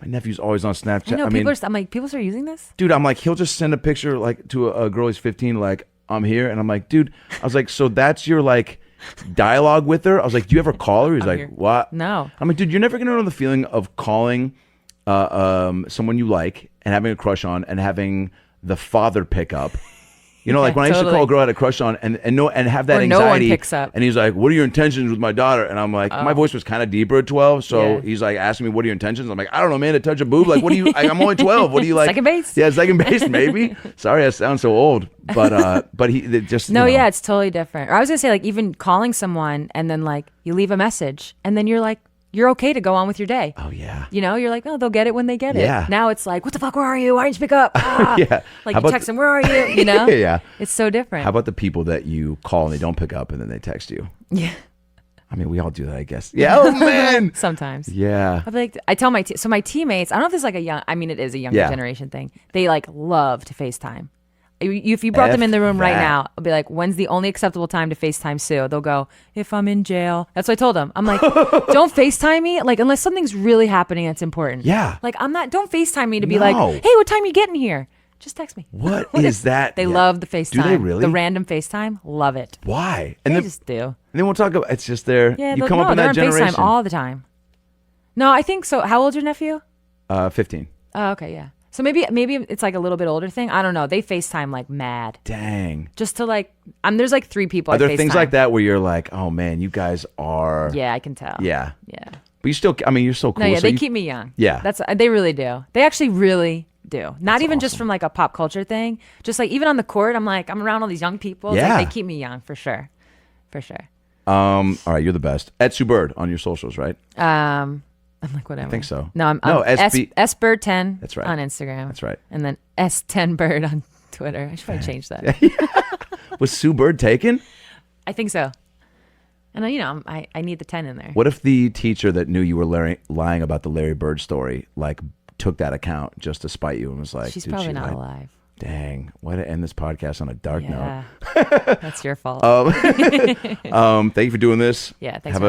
My nephew's always on Snapchat. I know mean, I'm like, people start using this. dude, I'm like, he'll just send a picture like to a girl who's 15, like I'm here, and I'm like, dude, I was like, so that's your like dialogue with her? I was like, do you ever call her? He's like, here. what? No. I'm like, dude, you're never gonna know the feeling of calling someone you like and having a crush on and having the father pick up. You know, like when I used to call a girl I had a crush on and have that Or anxiety. no one picks up. And he's like, what are your intentions with my daughter? And I'm like, my voice was kind of deeper at 12. So he's like asking me, what are your intentions? I'm like, I don't know, man, to touch a boob. Like, what do you, I'm only 12. What do you like? Second base? Yeah, second base, maybe. Sorry, I sound so old. But he it just. No, you know. yeah, it's totally different. Or I was going to say, like, even calling someone and then, like, you leave a message and then you're like, you're okay to go on with your day. Oh, yeah. You know, you're like, oh, they'll get it when they get it. Yeah. Now it's like, what the fuck, where are you? Why didn't you pick up? Ah. Yeah. Like, How you about text them, where are you? You know? Yeah. It's so different. How about the people that you call and they don't pick up and then they text you? Yeah. I mean, we all do that, I guess. Yeah. Oh, man. Sometimes. Yeah. I'd be like, I tell my teammates, I don't know if it's like it is a younger Yeah. generation thing. They like love to FaceTime. If you brought them in the room right that. now, I'll be like, when's the only acceptable time to FaceTime Sue? They'll go, if I'm in jail. That's what I told them. I'm like, don't FaceTime me. Like, unless something's really happening that's important. Yeah. Like, don't FaceTime me to be like, hey, what time you getting here? Just text me. What is that? They love the FaceTime. Do they really? The random FaceTime. Love it. Why? And they just do. And they won't talk about it's just there. Yeah, you come up in that they're on generation. FaceTime all the time. No, I think so. How old's your nephew? 15. Oh, okay, yeah. So maybe it's like a little bit older thing. I don't know. They FaceTime like mad. Dang. Just to like, there's like 3 people. Are there FaceTime. things like that where you're like, oh man, you guys are? Yeah, I can tell. Yeah. Yeah. But you still, I mean, you're so cool. No, yeah, so they keep me young. Yeah. They really do. They actually really do. Not even just awesome. from like a pop culture thing. Just like even on the court, I'm around all these young people. It's Yeah. like they keep me young for sure. For sure. All right, you're the best. At Sue Bird on your socials, right? I'm like, whatever. I think so. No, I'm SBird10 That's right. on Instagram. That's right. And then S10Bird on Twitter. I should probably change that. Was Sue Bird taken? I think so. And I need the 10 in there. What if the teacher that knew you were lying about the Larry Bird story, like, took that account just to spite you and was like, she's probably not alive. Dang, way to end this podcast on a dark note. That's your fault. Thank you for doing this. Yeah, thanks.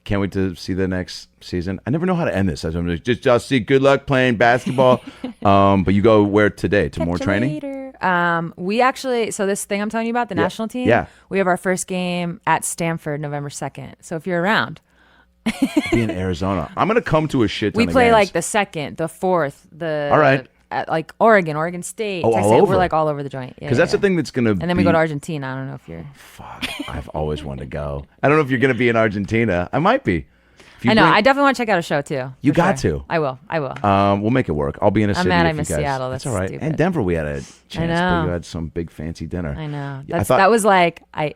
Can't wait to see the next season. I never know how to end this. I'm just see. Good luck playing basketball. But you go where today? To more training? Later. We actually, so this thing I'm telling you about, the national team. Yeah. We have our first game at Stanford November 2nd. So if you're around. I'll be in Arizona. I'm gonna come to a shit ton We of play games. like the 2nd, the 4th, all right. At like Oregon State. Oh, Texas. all over. We're like all over the joint. Because that's the thing that's gonna. And then we go to Argentina. I don't know if you're. Fuck, I've always wanted to go. I don't know if you're gonna be in Argentina. I might be. I know. I definitely want to check out a show too. You got to. I will. We'll make it work. I'll be in a city. I'm mad if I missed you guys, Seattle. That's That's all right. stupid. And Denver, we had a chance, know. but you had some big fancy dinner. I know. Yeah, That was like I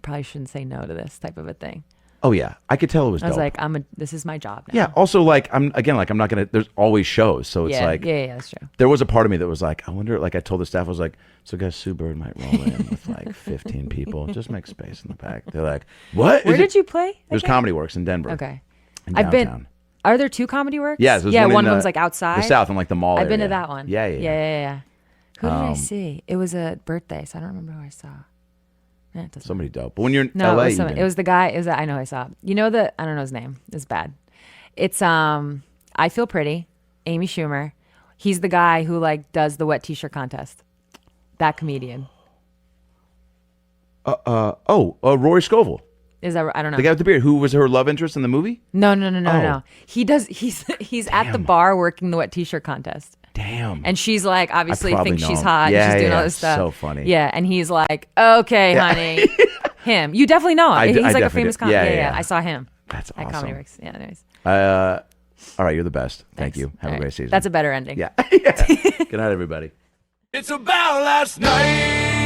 probably shouldn't say no to this type of a thing. Oh yeah, I could tell it was. I was dope. like, this is my job now. Yeah. Also, like I'm not gonna. There's always shows, so it's like. Yeah, that's true. There was a part of me that was like, I wonder. Like I told the staff, I was like, so guys, Sue Bird might roll in with like 15 people. Just make space in the back. They're like, what? Where did you play? It was Comedy Works in Denver. Okay. In I've downtown. been. Are there 2 Comedy Works? Yeah. There's one of in them's like outside. The South and like the mall. I've been area. to that one. Yeah. Who did I see? It was a birthday, so I don't remember who I saw. Somebody dope. But when you're in No, LA, it was the guy. I know I saw. You know I don't know his name. It's bad. It's I Feel Pretty. Amy Schumer. He's the guy who like does the wet t-shirt contest. That comedian. Rory Scovel. Is that? I don't know. The guy with the beard, who was her love interest in the movie? No. He does. He's at the bar working the wet t-shirt contest. Damn. And she's like, obviously thinks she's him. hot. Yeah, and she's doing yeah, all this stuff. So funny. Yeah, and he's like, okay, honey, him. You definitely know him. He's like a famous comic. Yeah. I saw him. That's at awesome. Comedy Works. Yeah, anyways. All right, you're the best. Thank Thanks. you. Have a great season. That's a better ending. Yeah. Good night, everybody. It's about last night.